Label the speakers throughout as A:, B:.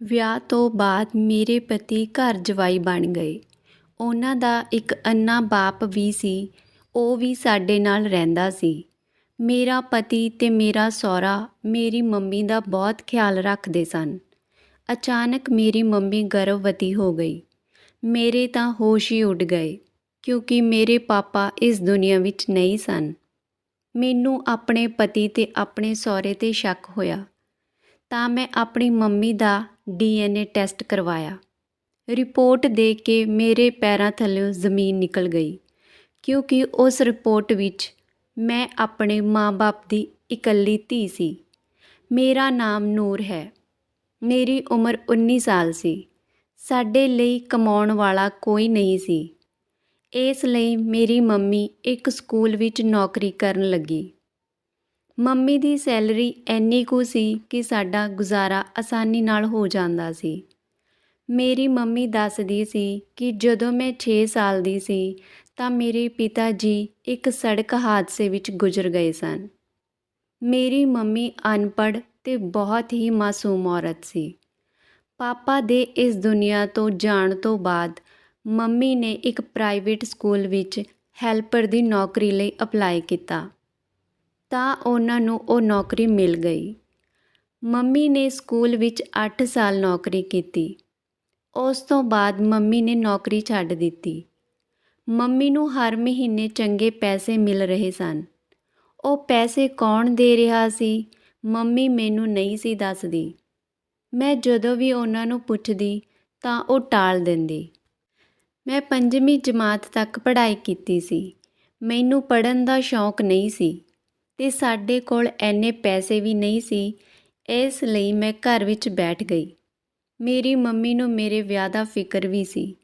A: ਵਿਆਹ ਤੋਂ ਬਾਅਦ ਮੇਰੇ ਪਤੀ ਘਰ ਜਵਾਈ ਬਣ ਗਏ। ਉਹਨਾਂ ਦਾ ਇੱਕ ਅੰਨਾ ਬਾਪ ਵੀ ਸੀ, ਉਹ ਵੀ ਸਾਡੇ ਨਾਲ ਰਹਿੰਦਾ ਸੀ। ਮੇਰਾ ਪਤੀ ਤੇ ਮੇਰਾ ਸਹੁਰਾ ਮੇਰੀ ਮੰਮੀ ਦਾ ਬਹੁਤ ਖਿਆਲ ਰੱਖਦੇ ਸਨ। ਅਚਾਨਕ ਮੇਰੀ ਮੰਮੀ ਗਰਭਵਤੀ ਹੋ ਗਈ। ਮੇਰੇ ਤਾਂ ਹੋਸ਼ ਹੀ ਉੱਡ ਗਏ, ਕਿਉਂਕਿ ਮੇਰੇ ਪਾਪਾ ਇਸ ਦੁਨੀਆ ਵਿੱਚ ਨਹੀਂ ਸਨ। ਮੈਨੂੰ ਆਪਣੇ ਪਤੀ ਤੇ ਆਪਣੇ ਸਹੁਰੇ 'ਤੇ ਸ਼ੱਕ ਹੋਇਆ, ਤਾਂ ਮੈਂ ਆਪਣੀ ਮੰਮੀ ਦਾ DNA ਟੈਸਟ ਕਰਵਾਇਆ। ਰਿਪੋਰਟ ਦੇਖ ਕੇ ਮੇਰੇ ਪੈਰਾਂ ਥੱਲਿਓਂ ਜ਼ਮੀਨ ਨਿਕਲ ਗਈ, ਕਿਉਂਕਿ ਉਸ ਰਿਪੋਰਟ ਵਿੱਚ ਮੈਂ ਆਪਣੇ ਮਾਂ-ਬਾਪ ਦੀ ਇਕੱਲੀ ਧੀ ਸੀ। ਮੇਰਾ ਨਾਮ ਨੂਰ ਹੈ। ਮੇਰੀ ਉਮਰ 19 ਸਾਲ ਸੀ। ਸਾਡੇ ਲਈ ਕਮਾਉਣ ਵਾਲਾ ਕੋਈ ਨਹੀਂ ਸੀ। ਇਸ ਲਈ ਮੇਰੀ ਮੰਮੀ ਇੱਕ ਸਕੂਲ ਵਿੱਚ ਨੌਕਰੀ ਕਰਨ ਲੱਗੀ। ਮੰਮੀ ਦੀ ਸੈਲਰੀ ਇੰਨੀ ਕੁ ਸੀ ਕਿ ਸਾਡਾ ਗੁਜ਼ਾਰਾ ਆਸਾਨੀ ਨਾਲ ਹੋ ਜਾਂਦਾ ਸੀ। ਮੇਰੀ ਮੰਮੀ ਦੱਸਦੀ ਸੀ ਕਿ ਜਦੋਂ ਮੈਂ 6 ਸਾਲ ਦੀ ਸੀ ਤਾਂ ਮੇਰੇ ਪਿਤਾ ਜੀ ਇੱਕ ਸੜਕ ਹਾਦਸੇ ਵਿੱਚ ਗੁਜ਼ਰ ਗਏ ਸਨ। ਮੇਰੀ ਮੰਮੀ ਅਨਪੜ੍ਹ ਤੇ ਬਹੁਤ ਹੀ ਮਾਸੂਮ ਔਰਤ ਸੀ। ਪਾਪਾ ਦੇ ਇਸ ਦੁਨੀਆ ਤੋਂ ਜਾਣ ਤੋਂ ਬਾਅਦ ਮੰਮੀ ਨੇ ਇੱਕ ਪ੍ਰਾਈਵੇਟ ਸਕੂਲ ਵਿੱਚ ਹੈਲਪਰ ਦੀ ਨੌਕਰੀ ਲਈ ਅਪਲਾਈ ਕੀਤਾ, ਤਾਂ ਉਹਨਾਂ ਨੂੰ ਉਹ ਨੌਕਰੀ ਮਿਲ ਗਈ। ਮੰਮੀ ਨੇ ਸਕੂਲ ਵਿੱਚ 8 ਸਾਲ ਨੌਕਰੀ ਕੀਤੀ। ਉਸ ਤੋਂ ਬਾਅਦ ਮੰਮੀ ਨੇ ਨੌਕਰੀ ਛੱਡ ਦਿੱਤੀ। ਮੰਮੀ ਨੂੰ ਹਰ ਮਹੀਨੇ ਚੰਗੇ ਪੈਸੇ ਮਿਲ ਰਹੇ ਸਨ। ਉਹ ਪੈਸੇ ਕੌਣ ਦੇ ਰਿਹਾ ਸੀ, ਮੰਮੀ ਮੈਨੂੰ ਨਹੀਂ ਸੀ ਦੱਸਦੀ। ਮੈਂ ਜਦੋਂ ਵੀ ਉਹਨਾਂ ਨੂੰ ਪੁੱਛਦੀ ਤਾਂ ਉਹ ਟਾਲ ਦਿੰਦੀ। ਮੈਂ 5ਵੀਂ ਜਮਾਤ ਤੱਕ ਪੜ੍ਹਾਈ ਕੀਤੀ ਸੀ। ਮੈਨੂੰ ਪੜ੍ਹਨ ਦਾ ਸ਼ੌਂਕ ਨਹੀਂ ਸੀ ਤੇ ਸਾਡੇ ਕੋਲ ਇੰਨੇ ਪੈਸੇ ਵੀ ਨਹੀਂ ਸੀ, ਇਸ ਲਈ ਮੈਂ ਘਰ ਵਿੱਚ ਬੈਠ ਗਈ। ਮੇਰੀ ਮੰਮੀ ਨੂੰ ਮੇਰੇ ਵਿਆਹ ਦਾ ਫਿਕਰ ਵੀ ਸੀ।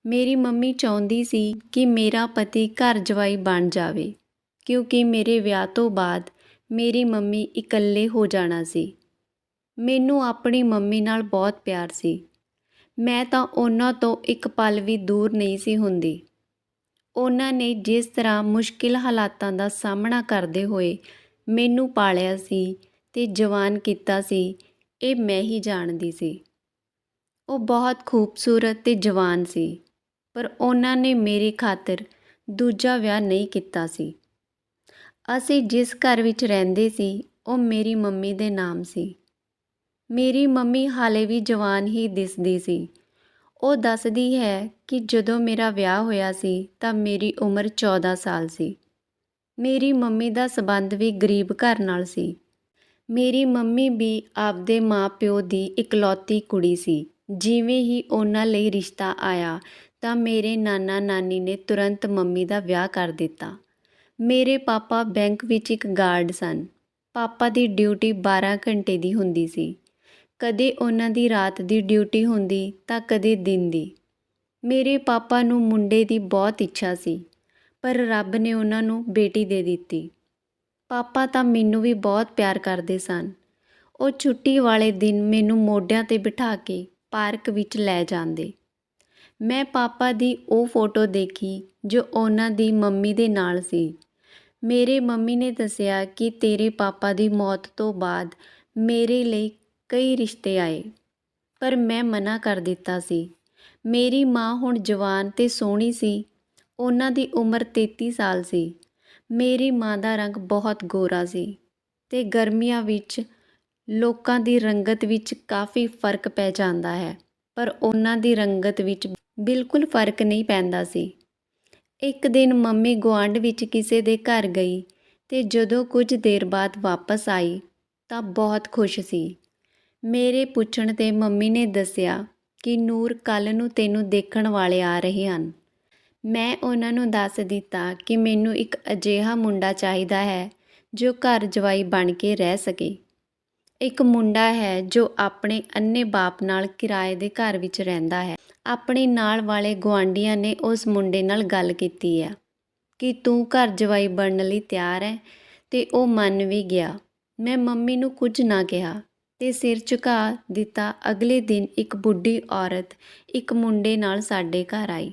A: ਮੇਰੀ ਮੰਮੀ ਚਾਹੁੰਦੀ ਸੀ ਕਿ ਮੇਰਾ ਪਤੀ ਘਰ ਜਵਾਈ ਬਣ ਜਾਵੇ, ਕਿਉਂਕਿ ਮੇਰੇ ਵਿਆਹ ਤੋਂ ਬਾਅਦ ਮੇਰੀ ਮੰਮੀ ਇਕੱਲੇ ਹੋ ਜਾਣਾ ਸੀ। ਮੈਨੂੰ ਆਪਣੀ ਮੰਮੀ ਨਾਲ ਬਹੁਤ ਪਿਆਰ ਸੀ। ਮੈਂ ਤਾਂ ਉਹਨਾਂ ਤੋਂ ਇੱਕ ਪਲ ਵੀ ਦੂਰ ਨਹੀਂ ਸੀ ਹੁੰਦੀ। ਉਹਨਾਂ ਨੇ ਜਿਸ ਤਰ੍ਹਾਂ ਮੁਸ਼ਕਿਲ ਹਾਲਾਤਾਂ ਦਾ ਸਾਹਮਣਾ ਕਰਦੇ ਹੋਏ ਮੈਨੂੰ ਪਾਲਿਆ ਸੀ ਤੇ ਜਵਾਨ ਕੀਤਾ ਸੀ, ਇਹ ਮੈਂ ਹੀ ਜਾਣਦੀ ਸੀ। ਉਹ ਬਹੁਤ ਖੂਬਸੂਰਤ ਤੇ ਜਵਾਨ ਸੀ, ਪਰ ਉਹਨਾਂ ਨੇ ਮੇਰੀ ਖਾਤਰ ਦੂਜਾ ਵਿਆਹ ਨਹੀਂ ਕੀਤਾ ਸੀ। ਅਸੀਂ ਜਿਸ ਘਰ ਵਿੱਚ ਰਹਿੰਦੇ ਸੀ, ਉਹ ਮੇਰੀ ਮੰਮੀ ਦੇ ਨਾਮ ਸੀ। ਮੇਰੀ ਮੰਮੀ ਹਾਲੇ ਵੀ ਜਵਾਨ ਹੀ ਦਿਸਦੀ ਸੀ। ਉਹ ਦੱਸਦੀ ਹੈ ਕਿ ਜਦੋਂ ਮੇਰਾ ਵਿਆਹ ਹੋਇਆ ਸੀ ਤਾਂ ਮੇਰੀ ਉਮਰ 14 ਸਾਲ ਸੀ। ਮੇਰੀ ਮੰਮੀ ਦਾ ਸੰਬੰਧ ਵੀ ਗਰੀਬ ਘਰ ਨਾਲ ਸੀ। ਮੇਰੀ ਮੰਮੀ ਵੀ ਆਪਦੇ ਮਾਂ-ਪਿਓ ਦੀ ਇਕਲੌਤੀ ਕੁੜੀ ਸੀ। ਜਿਵੇਂ ਹੀ ਉਹਨਾਂ ਲਈ ਰਿਸ਼ਤਾ ਆਇਆ ਤਾਂ ਮੇਰੇ ਨਾਨਾ-ਨਾਨੀ ਨੇ ਤੁਰੰਤ ਮੰਮੀ ਦਾ ਵਿਆਹ ਕਰ ਦਿੱਤਾ। ਮੇਰੇ ਪਾਪਾ ਬੈਂਕ ਵਿੱਚ ਇੱਕ ਗਾਰਡ ਸਨ। ਪਾਪਾ ਦੀ ਡਿਊਟੀ 12 ਘੰਟੇ ਦੀ ਹੁੰਦੀ ਸੀ। ਕਦੇ ਉਹਨਾਂ ਦੀ ਰਾਤ ਦੀ ਡਿਊਟੀ ਹੁੰਦੀ ਤਾਂ ਕਦੇ ਦਿਨ ਦੀ। ਮੇਰੇ ਪਾਪਾ ਨੂੰ ਮੁੰਡੇ ਦੀ ਬਹੁਤ ਇੱਛਾ ਸੀ, ਪਰ ਰੱਬ ਨੇ ਉਹਨਾਂ ਨੂੰ ਬੇਟੀ ਦੇ ਦਿੱਤੀ। ਪਾਪਾ ਤਾਂ ਮੈਨੂੰ ਵੀ ਬਹੁਤ ਪਿਆਰ ਕਰਦੇ ਸਨ। ਉਹ ਛੁੱਟੀ ਵਾਲੇ ਦਿਨ ਮੈਨੂੰ ਮੋਢਿਆਂ 'ਤੇ ਬਿਠਾ ਕੇ ਪਾਰਕ ਵਿੱਚ ਲੈ ਜਾਂਦੇ। ਮੈਂ ਪਾਪਾ ਦੀ ਉਹ ਫੋਟੋ ਦੇਖੀ ਜੋ ਉਹਨਾਂ ਦੀ ਮੰਮੀ ਦੇ ਨਾਲ ਸੀ। ਮੇਰੇ ਮੰਮੀ ਨੇ ਦੱਸਿਆ ਕਿ ਤੇਰੇ ਪਾਪਾ ਦੀ ਮੌਤ ਤੋਂ ਬਾਅਦ ਮੇਰੇ ਲਈ ਕਈ ਰਿਸ਼ਤੇ ਆਏ, ਪਰ ਮੈਂ ਮਨਾ ਕਰ ਦਿੱਤਾ ਸੀ। ਮੇਰੀ ਮਾਂ ਹੁਣ ਜਵਾਨ ਤੇ ਸੋਹਣੀ ਸੀ। ਉਹਨਾਂ ਦੀ ਉਮਰ 33 ਸਾਲ ਸੀ। ਮੇਰੀ ਮਾਂ ਦਾ ਰੰਗ ਬਹੁਤ ਗੋਰਾ ਸੀ ਤੇ ਗਰਮੀਆਂ ਵਿੱਚ ਲੋਕਾਂ ਦੀ ਰੰਗਤ ਵਿੱਚ ਕਾਫੀ ਫਰਕ ਪੈ ਜਾਂਦਾ ਹੈ, ਪਰ ਉਹਨਾਂ ਦੀ ਰੰਗਤ ਵਿੱਚ ਬਿਲਕੁਲ ਫਰਕ ਨਹੀਂ ਪੈਂਦਾ ਸੀ। ਇੱਕ ਦਿਨ ਮੰਮੀ ਗੁਆਂਢ ਵਿੱਚ ਕਿਸੇ ਦੇ ਘਰ ਗਈ ਤੇ ਜਦੋਂ ਕੁਝ ਦੇਰ ਬਾਅਦ ਵਾਪਸ ਆਈ ਤਾਂ ਬਹੁਤ ਖੁਸ਼ ਸੀ। ਮੇਰੇ ਪੁੱਛਣ 'ਤੇ ਮੰਮੀ ਨੇ ਦੱਸਿਆ ਕਿ ਨੂਰ, ਕੱਲ੍ਹ ਨੂੰ ਤੈਨੂੰ ਦੇਖਣ ਵਾਲੇ ਆ ਰਹੇ ਹਨ। ਮੈਂ ਉਹਨਾਂ ਨੂੰ ਦੱਸ ਦਿੱਤਾ ਕਿ ਮੈਨੂੰ ਇੱਕ ਅਜਿਹਾ ਮੁੰਡਾ ਚਾਹੀਦਾ ਹੈ ਜੋ ਘਰ ਜਵਾਈ ਬਣ ਕੇ ਰਹਿ ਸਕੇ। ਇੱਕ ਮੁੰਡਾ ਹੈ ਜੋ ਆਪਣੇ ਅੰਨੇ ਬਾਪ ਨਾਲ ਕਿਰਾਏ ਦੇ ਘਰ ਵਿੱਚ ਰਹਿੰਦਾ ਹੈ। ਆਪਣੇ ਨਾਲ ਵਾਲੇ ਗੁਆਂਢੀਆਂ ਨੇ ਉਸ ਮੁੰਡੇ ਨਾਲ ਗੱਲ ਕੀਤੀ ਹੈ ਕਿ ਤੂੰ ਘਰ ਜਵਾਈ ਬਣਨ ਲਈ ਤਿਆਰ ਹੈ, ਤੇ ਉਹ ਮੰਨ ਵੀ ਗਿਆ। ਮੈਂ ਮੰਮੀ ਨੂੰ ਕੁਝ ਨਾ ਕਿਹਾ ਤੇ ਸਿਰ ਝੁਕਾ ਦਿੱਤਾ। ਅਗਲੇ ਦਿਨ ਇੱਕ ਬੁੱਢੀ ਔਰਤ ਇੱਕ ਮੁੰਡੇ ਨਾਲ ਸਾਡੇ ਘਰ ਆਈ।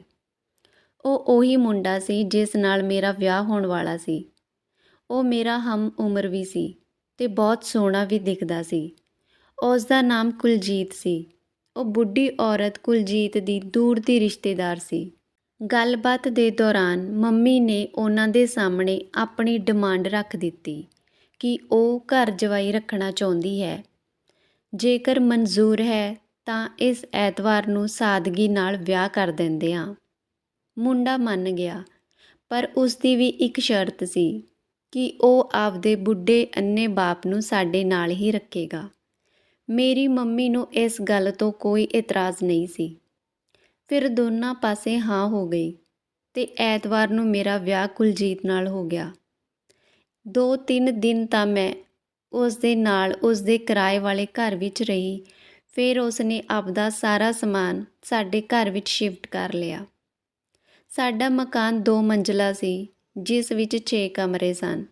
A: ਉਹ ਉਹੀ ਮੁੰਡਾ ਸੀ ਜਿਸ ਨਾਲ ਮੇਰਾ ਵਿਆਹ ਹੋਣ ਵਾਲਾ ਸੀ। ਉਹ ਮੇਰਾ ਹਮ ਉਮਰ ਵੀ ਸੀ ਤੇ ਬਹੁਤ ਸੋਹਣਾ ਵੀ ਦਿਖਦਾ ਸੀ। ਉਸ ਦਾ ਨਾਮ ਕੁਲਜੀਤ ਸੀ। ਉਹ ਬੁੱਢੀ ਔਰਤ ਕੁਲਜੀਤ ਦੀ ਦੂਰ ਦੀ ਰਿਸ਼ਤੇਦਾਰ ਸੀ। ਗੱਲਬਾਤ ਦੇ ਦੌਰਾਨ ਮੰਮੀ ਨੇ ਉਹਨਾਂ ਦੇ ਸਾਹਮਣੇ ਆਪਣੀ ਡਿਮਾਂਡ ਰੱਖ ਦਿੱਤੀ ਕਿ ਉਹ ਘਰ ਜਵਾਈ ਰੱਖਣਾ ਚਾਹੁੰਦੀ ਹੈ। ਜੇਕਰ ਮਨਜ਼ੂਰ ਹੈ ਤਾਂ ਇਸ ਐਤਵਾਰ ਨੂੰ ਸਾਦਗੀ ਨਾਲ ਵਿਆਹ ਕਰ ਦਿੰਦੇ ਹਾਂ। ਮੁੰਡਾ ਮੰਨ ਗਿਆ, ਪਰ ਉਸ ਦੀ ਵੀ ਇੱਕ ਸ਼ਰਤ ਸੀ ਕਿ ਉਹ ਆਪਦੇ ਬੁੱਢੇ ਅੰਨੇ ਬਾਪ ਨੂੰ ਸਾਡੇ ਨਾਲ ਹੀ ਰੱਖੇਗਾ। ਮੇਰੀ ਮੰਮੀ ਨੂੰ ਇਸ ਗੱਲ ਤੋਂ ਕੋਈ ਇਤਰਾਜ਼ ਨਹੀਂ ਸੀ। ਫਿਰ ਦੋਨਾਂ ਪਾਸੇ ਹਾਂ ਹੋ ਗਈ ਤੇ ਐਤਵਾਰ ਨੂੰ ਮੇਰਾ ਵਿਆਹ ਕੁਲਜੀਤ ਨਾਲ ਹੋ ਗਿਆ। 2-3 ਦਿਨ ਤਾਂ ਮੈਂ ਉਸ ਦੇ ਨਾਲ ਉਸ ਦੇ ਕਿਰਾਏ ਵਾਲੇ ਘਰ ਵਿੱਚ ਰਹੀ। ਫਿਰ ਉਸ ਨੇ ਆਪਦਾ ਸਾਰਾ ਸਮਾਨ ਸਾਡੇ ਘਰ ਵਿੱਚ ਸ਼ਿਫਟ ਕਰ ਲਿਆ। ਸਾਡਾ ਮਕਾਨ 2 ਮੰਜ਼ਲਾ ਸੀ, ਜਿਸ ਵਿੱਚ 6 ਕਮਰੇ ਸਨ।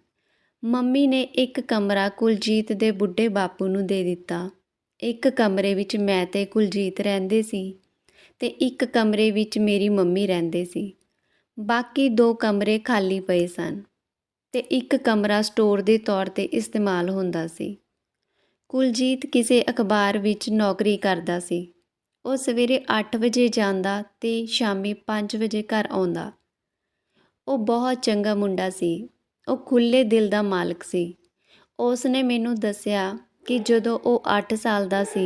A: ਮੰਮੀ ਨੇ ਇੱਕ ਕਮਰਾ ਕੁਲਜੀਤ ਦੇ ਬੁੱਢੇ ਬਾਪੂ ਨੂੰ ਦੇ ਦਿੱਤਾ। ਇੱਕ ਕਮਰੇ ਵਿੱਚ ਮੈਂ ਤੇ ਕੁਲਜੀਤ ਰਹਿੰਦੇ ਸੀ ਤੇ ਇੱਕ ਕਮਰੇ ਵਿੱਚ ਮੇਰੀ ਮੰਮੀ ਰਹਿੰਦੇ ਸੀ। ਬਾਕੀ 2 ਕਮਰੇ ਖਾਲੀ ਪਏ ਸਨ ਤੇ ਇੱਕ ਕਮਰਾ ਸਟੋਰ ਦੇ ਤੌਰ ਤੇ ਇਸਤੇਮਾਲ ਹੁੰਦਾ ਸੀ। ਕੁਲਜੀਤ ਕਿਸੇ ਅਖਬਾਰ ਵਿੱਚ ਨੌਕਰੀ ਕਰਦਾ ਸੀ। ਉਹ ਸਵੇਰੇ 8 ਵਜੇ ਜਾਂਦਾ ਤੇ ਸ਼ਾਮੀ 5 ਵਜੇ ਘਰ ਆਉਂਦਾ। ਉਹ ਬਹੁਤ ਚੰਗਾ ਮੁੰਡਾ ਸੀ। ਉਹ ਖੁੱਲ੍ਹੇ ਦਿਲ ਦਾ ਮਾਲਕ ਸੀ। ਉਸ ਨੇ ਮੈਨੂੰ ਦੱਸਿਆ ਕਿ ਜਦੋਂ ਉਹ 8 ਸਾਲ ਦਾ ਸੀ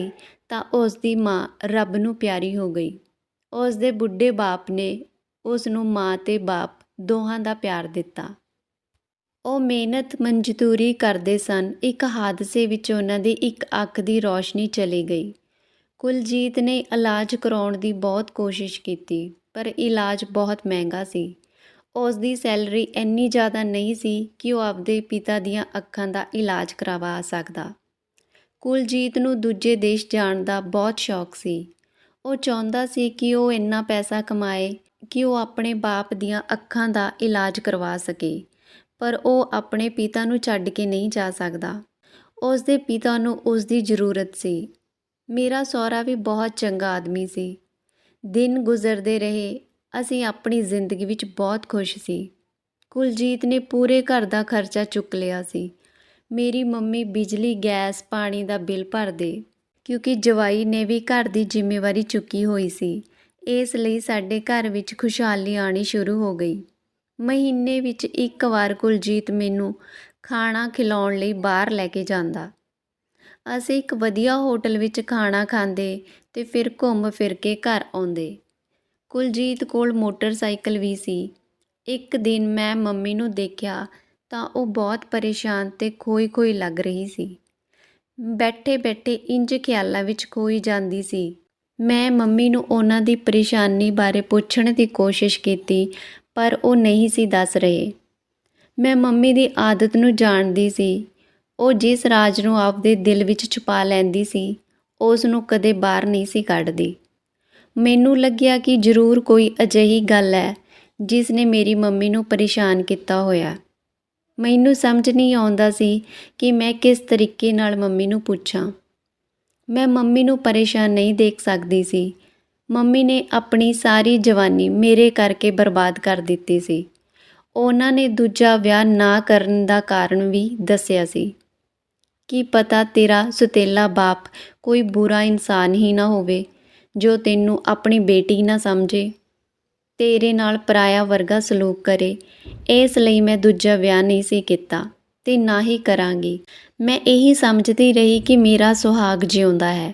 A: ਤਾਂ ਉਸ ਦੀ ਮਾਂ ਰੱਬ ਨੂੰ ਪਿਆਰੀ ਹੋ ਗਈ। ਉਸ ਦੇ ਬੁੱਢੇ ਬਾਪ ਨੇ ਉਸ ਨੂੰ ਮਾਂ ਤੇ ਬਾਪ ਦੋਹਾਂ ਦਾ ਪਿਆਰ ਦਿੱਤਾ। ਉਹ ਮਿਹਨਤ ਮਜ਼ਦੂਰੀ ਕਰਦੇ ਸਨ। ਇੱਕ ਹਾਦਸੇ ਵਿੱਚ ਉਹਨਾਂ ਦੀ ਇੱਕ ਅੱਖ ਦੀ ਰੌਸ਼ਨੀ ਚਲੀ ਗਈ। ਕੁਲਜੀਤ ਨੇ ਇਲਾਜ ਕਰਾਉਣ ਦੀ ਬਹੁਤ ਕੋਸ਼ਿਸ਼ ਕੀਤੀ, ਪਰ ਇਲਾਜ ਬਹੁਤ ਮਹਿੰਗਾ ਸੀ। ਉਸ ਦੀ ਸੈਲਰੀ ਇੰਨੀ ਜ਼ਿਆਦਾ ਨਹੀਂ ਸੀ ਕਿ ਉਹ ਆਪਦੇ ਪਿਤਾ ਦੀਆਂ ਅੱਖਾਂ ਦਾ ਇਲਾਜ ਕਰਵਾ ਸਕਦਾ। ਕੁਲਜੀਤ ਨੂੰ ਦੂਜੇ ਦੇਸ਼ ਜਾਣ ਦਾ ਬਹੁਤ ਸ਼ੌਕ ਸੀ। ਉਹ ਚਾਹੁੰਦਾ ਸੀ ਕਿ ਉਹ ਇੰਨਾ ਪੈਸਾ ਕਮਾਏ ਕਿ ਉਹ ਆਪਣੇ ਬਾਪ ਦੀਆਂ ਅੱਖਾਂ ਦਾ ਇਲਾਜ ਕਰਵਾ ਸਕੇ, ਪਰ ਉਹ ਆਪਣੇ ਪਿਤਾ ਨੂੰ ਛੱਡ ਕੇ ਨਹੀਂ ਜਾ ਸਕਦਾ। ਉਸ ਦੇ ਪਿਤਾ ਨੂੰ ਉਸ ਦੀ ਜ਼ਰੂਰਤ ਸੀ। ਮੇਰਾ ਸਹੁਰਾ ਵੀ ਬਹੁਤ ਚੰਗਾ ਆਦਮੀ ਸੀ। ਦਿਨ ਗੁਜ਼ਰਦੇ ਰਹੇ। ਅਸੀਂ ਆਪਣੀ ਜ਼ਿੰਦਗੀ ਵਿੱਚ ਬਹੁਤ ਖੁਸ਼ ਸੀ। ਕੁਲਜੀਤ ਨੇ ਪੂਰੇ ਘਰ ਦਾ ਖਰਚਾ ਚੁੱਕ ਲਿਆ ਸੀ। ਮੇਰੀ ਮੰਮੀ ਬਿਜਲੀ, ਗੈਸ, ਪਾਣੀ ਦਾ ਬਿੱਲ ਭਰਦੇ, ਕਿਉਂਕਿ ਜਵਾਈ ਨੇ ਵੀ ਘਰ ਦੀ ਜ਼ਿੰਮੇਵਾਰੀ ਚੁੱਕੀ ਹੋਈ ਸੀ। ਇਸ ਲਈ ਸਾਡੇ ਘਰ ਵਿੱਚ ਖੁਸ਼ਹਾਲੀ ਆਉਣੀ ਸ਼ੁਰੂ ਹੋ ਗਈ। ਮਹੀਨੇ ਵਿੱਚ ਇੱਕ ਵਾਰ ਕੁਲਜੀਤ ਮੈਨੂੰ ਖਾਣਾ ਖਿਲਾਉਣ ਲਈ ਬਾਹਰ ਲੈ ਕੇ ਜਾਂਦਾ। ਅਸੀਂ ਇੱਕ ਵਧੀਆ ਹੋਟਲ ਵਿੱਚ ਖਾਣਾ ਖਾਂਦੇ ਤੇ ਫਿਰ ਘੁੰਮ ਫਿਰ ਕੇ ਘਰ ਆਉਂਦੇ। ਕੁਲਜੀਤ ਕੋਲ ਮੋਟਰਸਾਈਕਲ ਵੀ ਸੀ। ਇੱਕ ਦਿਨ ਮੈਂ ਮੰਮੀ ਨੂੰ ਦੇਖਿਆ ਤਾਂ ਉਹ ਬਹੁਤ ਪਰੇਸ਼ਾਨ ਤੇ ਖੋਈ ਲੱਗ ਰਹੀ ਸੀ। ਬੈਠੇ ਇੰਜ ਖਿਆਲਾਂ ਵਿੱਚ ਖੋਈ ਜਾਂਦੀ ਸੀ। ਮੈਂ ਮੰਮੀ ਨੂੰ ਉਹਨਾਂ ਦੀ ਪਰੇਸ਼ਾਨੀ ਬਾਰੇ ਪੁੱਛਣ ਦੀ ਕੋਸ਼ਿਸ਼ ਕੀਤੀ, ਪਰ ਉਹ ਨਹੀਂ ਸੀ ਦੱਸ ਰਹੇ। ਮੈਂ ਮੰਮੀ ਦੀ ਆਦਤ ਨੂੰ ਜਾਣਦੀ ਸੀ। ਉਹ ਜਿਸ ਰਾਜ ਨੂੰ ਆਪਦੇ ਦਿਲ ਵਿੱਚ ਛੁਪਾ ਲੈਂਦੀ ਸੀ, ਉਸ ਨੂੰ ਕਦੇ ਬਾਹਰ ਨਹੀਂ ਸੀ ਕੱਢਦੀ। ਮੈਨੂੰ ਲੱਗਿਆ ਕਿ ਜ਼ਰੂਰ ਕੋਈ ਅਜਿਹੀ ਗੱਲ ਹੈ ਜਿਸ ਨੇ ਮੇਰੀ ਮੰਮੀ ਨੂੰ ਪਰੇਸ਼ਾਨ ਕੀਤਾ ਹੋਇਆ। ਮੈਨੂੰ ਸਮਝ ਨਹੀਂ ਆਉਂਦਾ ਸੀ ਕਿ ਮੈਂ ਕਿਸ ਤਰੀਕੇ ਨਾਲ ਮੰਮੀ ਨੂੰ ਪੁੱਛਾਂ। ਮੈਂ ਮੰਮੀ ਨੂੰ ਪਰੇਸ਼ਾਨ ਨਹੀਂ ਦੇਖ ਸਕਦੀ ਸੀ। ਮੰਮੀ ਨੇ ਆਪਣੀ ਸਾਰੀ ਜਵਾਨੀ ਮੇਰੇ ਕਰਕੇ ਬਰਬਾਦ ਕਰ ਦਿੱਤੀ ਸੀ। ਉਹਨਾਂ ਨੇ ਦੂਜਾ ਵਿਆਹ ਨਾ ਕਰਨ ਦਾ ਕਾਰਨ ਵੀ ਦੱਸਿਆ ਸੀ। ਕੀ ਪਤਾ ਤੇਰਾ ਸੁਤੇਲਾ ਬਾਪ ਕੋਈ ਬੁਰਾ ਇਨਸਾਨ ਹੀ ਨਾ ਹੋਵੇ ਜੋ ਤੈਨੂੰ ਆਪਣੀ ਬੇਟੀ ਨਾ ਸਮਝੇ, ਤੇਰੇ ਨਾਲ ਪਰਾਇਆ ਵਰਗਾ ਸਲੂਕ ਕਰੇ। ਇਸ ਲਈ ਮੈਂ ਦੂਜਾ ਵਿਆਹ ਨਹੀਂ ਸੀ ਕੀਤਾ ਤੇ ਨਾ ਹੀ ਕਰਾਂਗੀ। ਮੈਂ ਇਹੀ ਸਮਝਦੀ ਰਹੀ ਕਿ ਮੇਰਾ ਸੁਹਾਗ ਜਿਉਂਦਾ ਹੈ।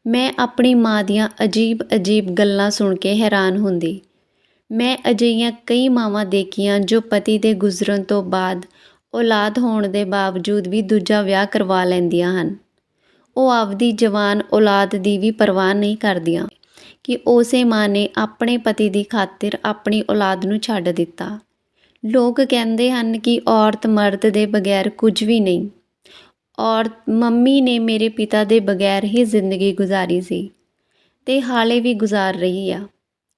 A: ਮੈਂ ਆਪਣੀ ਮਾਂ ਦੀਆਂ ਅਜੀਬ ਗੱਲਾਂ ਸੁਣ ਕੇ ਹੈਰਾਨ ਹੁੰਦੀ। ਮੈਂ ਅਜਿਹੀਆਂ ਕਈ ਮਾਵਾਂ ਦੇਖੀਆਂ ਜੋ ਪਤੀ ਦੇ ਗੁਜ਼ਰਨ ਤੋਂ ਬਾਅਦ ਔਲਾਦ ਹੋਣ ਦੇ ਬਾਵਜੂਦ ਵੀ ਦੂਜਾ ਵਿਆਹ ਕਰਵਾ ਲੈਂਦੀਆਂ ਹਨ। ਉਹ ਆਪਦੀ ਜਵਾਨ ਔਲਾਦ ਦੀ ਵੀ ਪਰਵਾਹ ਨਹੀਂ ਕਰਦੀਆਂ ਕਿ ਉਸੇ ਮਾਂ ਨੇ ਆਪਣੇ ਪਤੀ ਦੀ ਖਾਤਰ ਆਪਣੀ ਔਲਾਦ ਨੂੰ ਛੱਡ ਦਿੱਤਾ। ਲੋਕ ਕਹਿੰਦੇ ਹਨ ਕਿ ਔਰਤ ਮਰਦ ਦੇ ਬਗੈਰ ਕੁਝ ਵੀ ਨਹੀਂ। ਮੰਮੀ ਨੇ ਮੇਰੇ ਪਿਤਾ ਦੇ ਬਗੈਰ ਹੀ ਜ਼ਿੰਦਗੀ ਗੁਜ਼ਾਰੀ ਸੀ ਤੇ ਹਾਲੇ ਵੀ ਗੁਜ਼ਾਰ ਰਹੀ ਆ।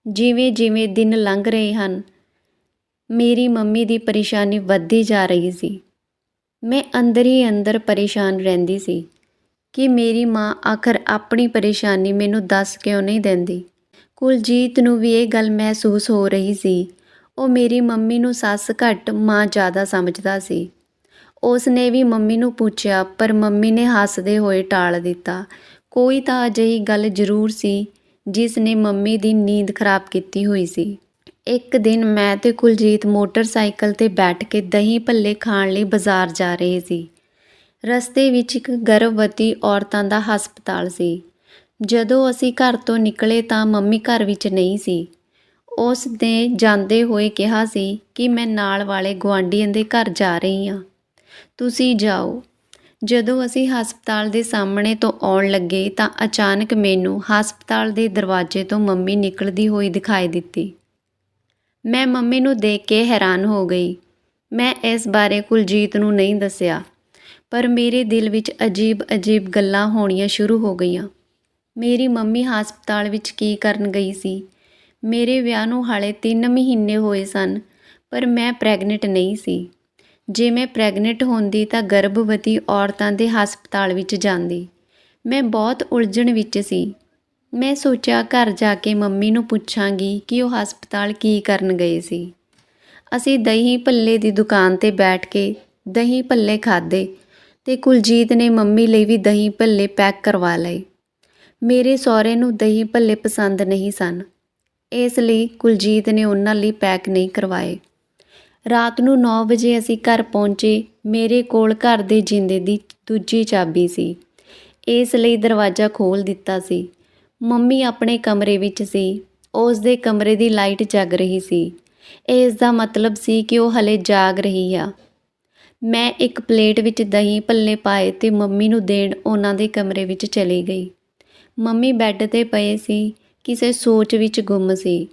A: ਜਿਵੇਂ ਦਿਨ ਲੰਘ ਰਹੇ ਹਨ, ਮੇਰੀ ਮੰਮੀ ਦੀ ਪਰੇਸ਼ਾਨੀ ਵੱਧਦੀ ਜਾ ਰਹੀ ਸੀ। ਮੈਂ ਅੰਦਰ ਹੀ ਅੰਦਰ ਪਰੇਸ਼ਾਨ ਰਹਿੰਦੀ ਸੀ ਕਿ ਮੇਰੀ ਮਾਂ ਆਖਰ ਆਪਣੀ ਪਰੇਸ਼ਾਨੀ ਮੈਨੂੰ ਦੱਸ ਕਿਉਂ ਨਹੀਂ ਦਿੰਦੀ। ਕੁਲਜੀਤ ਨੂੰ ਵੀ ਇਹ ਗੱਲ ਮਹਿਸੂਸ ਹੋ ਰਹੀ ਸੀ। ਉਹ ਮੇਰੀ ਮੰਮੀ ਨੂੰ ਸੱਸ ਘੱਟ ਮਾਂ ਜ਼ਿਆਦਾ ਸਮਝਦਾ ਸੀ। ਉਸ ਨੇ ਵੀ ਮੰਮੀ ਨੂੰ ਪੁੱਛਿਆ, ਪਰ ਮੰਮੀ ਨੇ ਹੱਸਦੇ ਹੋਏ ਟਾਲ ਦਿੱਤਾ। ਕੋਈ ਤਾਂ ਅਜਿਹੀ ਗੱਲ ਜ਼ਰੂਰ ਸੀ ਜਿਸ ਨੇ ਮੰਮੀ ਦੀ ਨੀਂਦ ਖਰਾਬ ਕੀਤੀ ਹੋਈ ਸੀ। ਇੱਕ ਦਿਨ ਮੈਂ ਤੇ ਕੁਲਜੀਤ ਮੋਟਰਸਾਈਕਲ 'ਤੇ ਬੈਠ ਕੇ ਦਹੀਂ ਭੱਲੇ ਖਾਣ ਲਈ ਬਾਜ਼ਾਰ ਜਾ ਰਹੇ ਸੀ। ਰਸਤੇ ਵਿੱਚ ਇੱਕ ਗਰਭਵਤੀ ਔਰਤਾਂ ਦਾ ਹਸਪਤਾਲ ਸੀ। ਜਦੋਂ ਅਸੀਂ ਘਰ ਤੋਂ ਨਿਕਲੇ ਤਾਂ ਮੰਮੀ ਘਰ ਵਿੱਚ ਨਹੀਂ ਸੀ। ਉਸ ਨੇ ਜਾਂਦੇ ਹੋਏ ਕਿਹਾ ਸੀ ਕਿ ਮੈਂ ਨਾਲ ਵਾਲੇ ਗੁਆਂਢੀਆਂ ਦੇ ਘਰ ਜਾ ਰਹੀ ਹਾਂ, ਤੁਸੀਂ ਜਾਓ। ਜਦੋਂ ਅਸੀਂ ਹਸਪਤਾਲ ਦੇ ਸਾਹਮਣੇ ਤੋਂ ਆਉਣ ਲੱਗੇ ਤਾਂ ਅਚਾਨਕ ਮੈਨੂੰ ਹਸਪਤਾਲ ਦੇ ਦਰਵਾਜ਼ੇ ਤੋਂ ਮੰਮੀ ਨਿਕਲਦੀ ਹੋਈ ਦਿਖਾਈ ਦਿੱਤੀ। ਮੈਂ ਮੰਮੀ ਨੂੰ ਦੇਖ ਕੇ ਹੈਰਾਨ ਹੋ ਗਈ। ਮੈਂ ਇਸ ਬਾਰੇ ਕੁਲਜੀਤ ਨੂੰ ਨਹੀਂ ਦੱਸਿਆ, ਪਰ ਮੇਰੇ ਦਿਲ ਵਿੱਚ ਅਜੀਬ ਗੱਲਾਂ ਹੋਣੀਆਂ ਸ਼ੁਰੂ ਹੋ ਗਈਆਂ। ਮੇਰੀ ਮੰਮੀ ਹਸਪਤਾਲ ਵਿੱਚ ਕੀ ਕਰਨ ਗਈ ਸੀ? ਮੇਰੇ ਵਿਆਹ ਨੂੰ ਹਾਲੇ 3 ਮਹੀਨੇ ਹੋਏ ਸਨ, ਪਰ ਮੈਂ ਪ੍ਰੈਗਨੈਂਟ ਨਹੀਂ ਸੀ। ਜੇ ਮੈਂ ਪ੍ਰੈਗਨੈਂਟ ਹੁੰਦੀ ਤਾਂ ਗਰਭਵਤੀ ਔਰਤਾਂ ਦੇ ਹਸਪਤਾਲ ਵਿੱਚ ਜਾਂਦੀ। ਮੈਂ ਬਹੁਤ ਉਲਝਣ ਵਿੱਚ ਸੀ। ਮੈਂ ਸੋਚਿਆ ਘਰ ਜਾ ਕੇ ਮੰਮੀ ਨੂੰ ਪੁੱਛਾਂਗੀ ਕਿ ਉਹ ਹਸਪਤਾਲ ਕੀ ਕਰਨ ਗਏ ਸੀ। ਅਸੀਂ ਦਹੀਂ ਭੱਲੇ ਦੀ ਦੁਕਾਨ 'ਤੇ ਬੈਠ ਕੇ ਦਹੀਂ ਭੱਲੇ ਖਾਧੇ ਤੇ ਕੁਲਜੀਤ ਨੇ ਮੰਮੀ ਲਈ ਵੀ ਦਹੀਂ ਭੱਲੇ ਪੈਕ ਕਰਵਾ ਲਏ। ਮੇਰੇ ਸਹੁਰੇ ਨੂੰ ਦਹੀਂ ਭੱਲੇ ਪਸੰਦ ਨਹੀਂ ਸਨ, ਇਸ ਲਈ ਕੁਲਜੀਤ ਨੇ ਉਹਨਾਂ ਲਈ ਪੈਕ ਨਹੀਂ ਕਰਵਾਏ। ਰਾਤ ਨੂੰ 9 ਵਜੇ ਅਸੀਂ ਘਰ ਪਹੁੰਚੇ। ਮੇਰੇ ਕੋਲ ਘਰ ਦੇ ਜਿੰਦੇ ਦੀ ਦੂਜੀ ਚਾਬੀ ਸੀ, ਇਸ ਲਈ ਦਰਵਾਜ਼ਾ ਖੋਲ੍ਹ ਦਿੱਤਾ ਸੀ। ਮੰਮੀ ਆਪਣੇ ਕਮਰੇ ਵਿੱਚ ਸੀ। ਉਸ ਦੇ ਕਮਰੇ ਦੀ ਲਾਈਟ ਜਗ ਰਹੀ ਸੀ। ਇਸ ਦਾ ਮਤਲਬ ਸੀ ਕਿ ਉਹ ਹਲੇ ਜਾਗ ਰਹੀ ਆ। ਮੈਂ ਇੱਕ ਪਲੇਟ ਵਿੱਚ ਦਹੀਂ ਭੱਲੇ ਪਾਏ ਤੇ ਮੰਮੀ ਨੂੰ ਦੇਣ ਉਹਨਾਂ ਦੇ ਕਮਰੇ ਵਿੱਚ ਚਲੀ ਗਈ। ਮੰਮੀ ਬੈੱਡ 'ਤੇ ਪਏ ਸੀ, ਕਿਸੇ ਸੋਚ ਵਿੱਚ ਗੁੰਮ ਸੀ।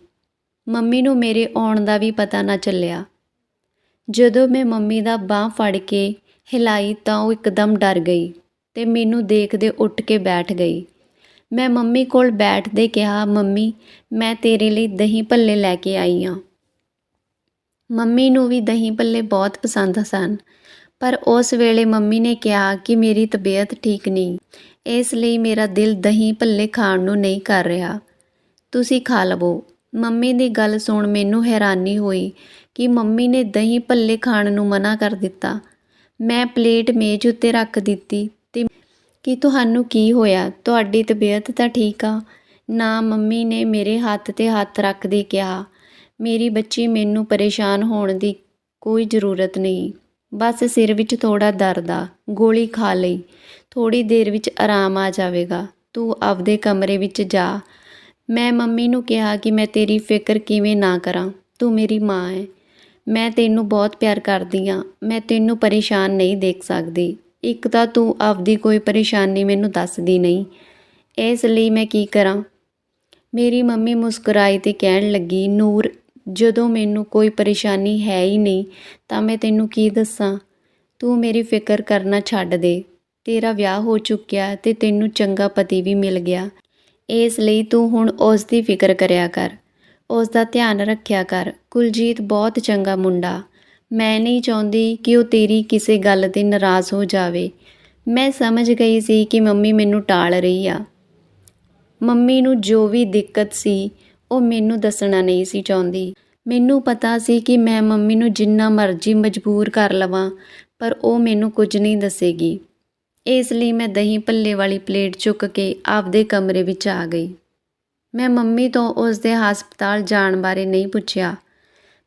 A: ਮੰਮੀ ਨੂੰ ਮੇਰੇ ਆਉਣ ਦਾ ਵੀ ਪਤਾ ਨਾ ਚੱਲਿਆ। ਜਦੋਂ ਮੈਂ ਮੰਮੀ ਦਾ ਬਾਂਹ ਫੜ ਕੇ ਹਿਲਾਈ ਤਾਂ ਉਹ ਇੱਕਦਮ ਡਰ ਗਈ ਤੇ ਮੈਨੂੰ ਦੇਖਦੇ ਉੱਠ ਕੇ ਬੈਠ ਗਈ। ਮੈਂ ਮੰਮੀ ਕੋਲ ਬੈਠਦੇ ਕਿਹਾ, ਮੰਮੀ ਮੈਂ ਤੇਰੇ ਲਈ ਦਹੀਂ ਭੱਲੇ ਲੈ ਕੇ ਆਈ ਹਾਂ। ਮੰਮੀ ਨੂੰ ਵੀ ਦਹੀਂ ਭੱਲੇ ਬਹੁਤ ਪਸੰਦ ਸਨ, ਪਰ ਉਸ ਵੇਲੇ ਮੰਮੀ ਨੇ ਕਿਹਾ ਕਿ ਮੇਰੀ ਤਬੀਅਤ ਠੀਕ ਨਹੀਂ, ਇਸ ਲਈ ਮੇਰਾ ਦਿਲ ਦਹੀਂ ਭੱਲੇ ਖਾਣ ਨੂੰ ਨਹੀਂ ਕਰ ਰਿਹਾ, ਤੁਸੀਂ ਖਾ ਲਵੋ। ਮੰਮੀ ਦੀ ਗੱਲ ਸੁਣ ਮੈਨੂੰ ਹੈਰਾਨੀ ਹੋਈ ਕਿ ਮੰਮੀ ਨੇ ਦਹੀਂ ਭੱਲੇ ਖਾਣ ਨੂੰ ਮਨਾ ਕਰ ਦਿੱਤਾ। ਮੈਂ ਪਲੇਟ ਮੇਜ਼ ਉੱਤੇ ਰੱਖ ਦਿੱਤੀ ਤੇ ਕਿ ਤੁਹਾਨੂੰ ਕੀ ਹੋਇਆ, ਤੁਹਾਡੀ ਤਬੀਅਤ ਤਾਂ ਠੀਕ ਆ ਨਾ? ਮੰਮੀ ਨੇ ਮੇਰੇ ਹੱਥ 'ਤੇ ਹੱਥ ਰੱਖਦੇ ਕਿਹਾ, ਮੇਰੀ ਬੱਚੀ ਮੈਨੂੰ ਪਰੇਸ਼ਾਨ ਹੋਣ ਦੀ ਕੋਈ ਜ਼ਰੂਰਤ ਨਹੀਂ, ਬਸ ਸਿਰ ਵਿੱਚ ਥੋੜ੍ਹਾ ਦਰਦ ਆ, ਗੋਲੀ ਖਾ ਲਈ, ਥੋੜ੍ਹੀ ਦੇਰ ਵਿੱਚ ਆਰਾਮ ਆ ਜਾਵੇਗਾ, ਤੂੰ ਆਪਦੇ ਕਮਰੇ ਵਿੱਚ ਜਾ। ਮੈਂ ਮੰਮੀ ਨੂੰ ਕਿਹਾ ਕਿ ਮੈਂ ਤੇਰੀ ਫਿਕਰ ਕਿਵੇਂ ਨਾ ਕਰਾਂ, ਤੂੰ ਮੇਰੀ ਮਾਂ ਹੈ, ਮੈਂ ਤੈਨੂੰ ਬਹੁਤ ਪਿਆਰ ਕਰਦੀ ਹਾਂ, ਮੈਂ ਤੈਨੂੰ ਪਰੇਸ਼ਾਨ ਨਹੀਂ ਦੇਖ ਸਕਦੀ। ਇੱਕ ਤਾਂ ਤੂੰ ਆਪਦੀ ਕੋਈ ਪਰੇਸ਼ਾਨੀ ਮੈਨੂੰ ਦੱਸਦੀ ਨਹੀਂ, ਇਸ ਲਈ ਮੈਂ ਕੀ ਕਰਾਂ? ਮੇਰੀ ਮੰਮੀ ਮੁਸਕਰਾਈ ਤੇ ਕਹਿਣ ਲੱਗੀ, ਨੂਰ, ਜਦੋਂ ਮੈਨੂੰ ਕੋਈ ਪਰੇਸ਼ਾਨੀ ਹੈ ਹੀ ਨਹੀਂ ਤਾਂ ਮੈਂ ਤੈਨੂੰ ਕੀ ਦੱਸਾਂ? ਤੂੰ ਮੇਰੀ ਫਿਕਰ ਕਰਨਾ ਛੱਡ ਦੇ। ਤੇਰਾ ਵਿਆਹ ਹੋ ਚੁੱਕਿਆ ਤੇ ਤੈਨੂੰ ਚੰਗਾ ਪਤੀ ਵੀ ਮਿਲ ਗਿਆ, ਇਸ ਲਈ ਤੂੰ ਹੁਣ ਉਸ ਦੀ ਫਿਕਰ ਕਰਿਆ ਕਰ, ਉਸ ਦਾ ਧਿਆਨ ਰੱਖਿਆ ਕਰ। ਕੁਲਜੀਤ ਬਹੁਤ ਚੰਗਾ ਮੁੰਡਾ, ਮੈਂ ਨਹੀਂ ਚਾਹੁੰਦੀ ਕਿ ਉਹ ਤੇਰੀ ਕਿਸੇ ਗੱਲ 'ਤੇ ਨਾਰਾਜ਼ ਹੋ ਜਾਵੇ। ਮੈਂ ਸਮਝ ਗਈ ਸੀ ਕਿ ਮੰਮੀ ਮੈਨੂੰ ਟਾਲ ਰਹੀ ਆ। ਮੰਮੀ ਨੂੰ ਜੋ ਵੀ ਦਿੱਕਤ ਸੀ ਉਹ ਮੈਨੂੰ ਦੱਸਣਾ ਨਹੀਂ ਸੀ ਚਾਹੁੰਦੀ। ਮੈਨੂੰ ਪਤਾ ਸੀ ਕਿ ਮੈਂ ਮੰਮੀ ਨੂੰ ਜਿੰਨਾ ਮਰਜ਼ੀ ਮਜਬੂਰ ਕਰ ਲਵਾਂ, ਪਰ ਉਹ ਮੈਨੂੰ ਕੁਝ ਨਹੀਂ ਦੱਸੇਗੀ। ਇਸ ਲਈ ਮੈਂ ਦਹੀਂ ਭੱਲੇ ਵਾਲੀ ਪਲੇਟ ਚੁੱਕ ਕੇ ਆਪਦੇ ਕਮਰੇ ਵਿੱਚ ਆ ਗਈ। ਮੈਂ ਮੰਮੀ ਤੋਂ ਉਸ ਦੇ ਹਸਪਤਾਲ ਜਾਣ ਬਾਰੇ ਨਹੀਂ ਪੁੱਛਿਆ।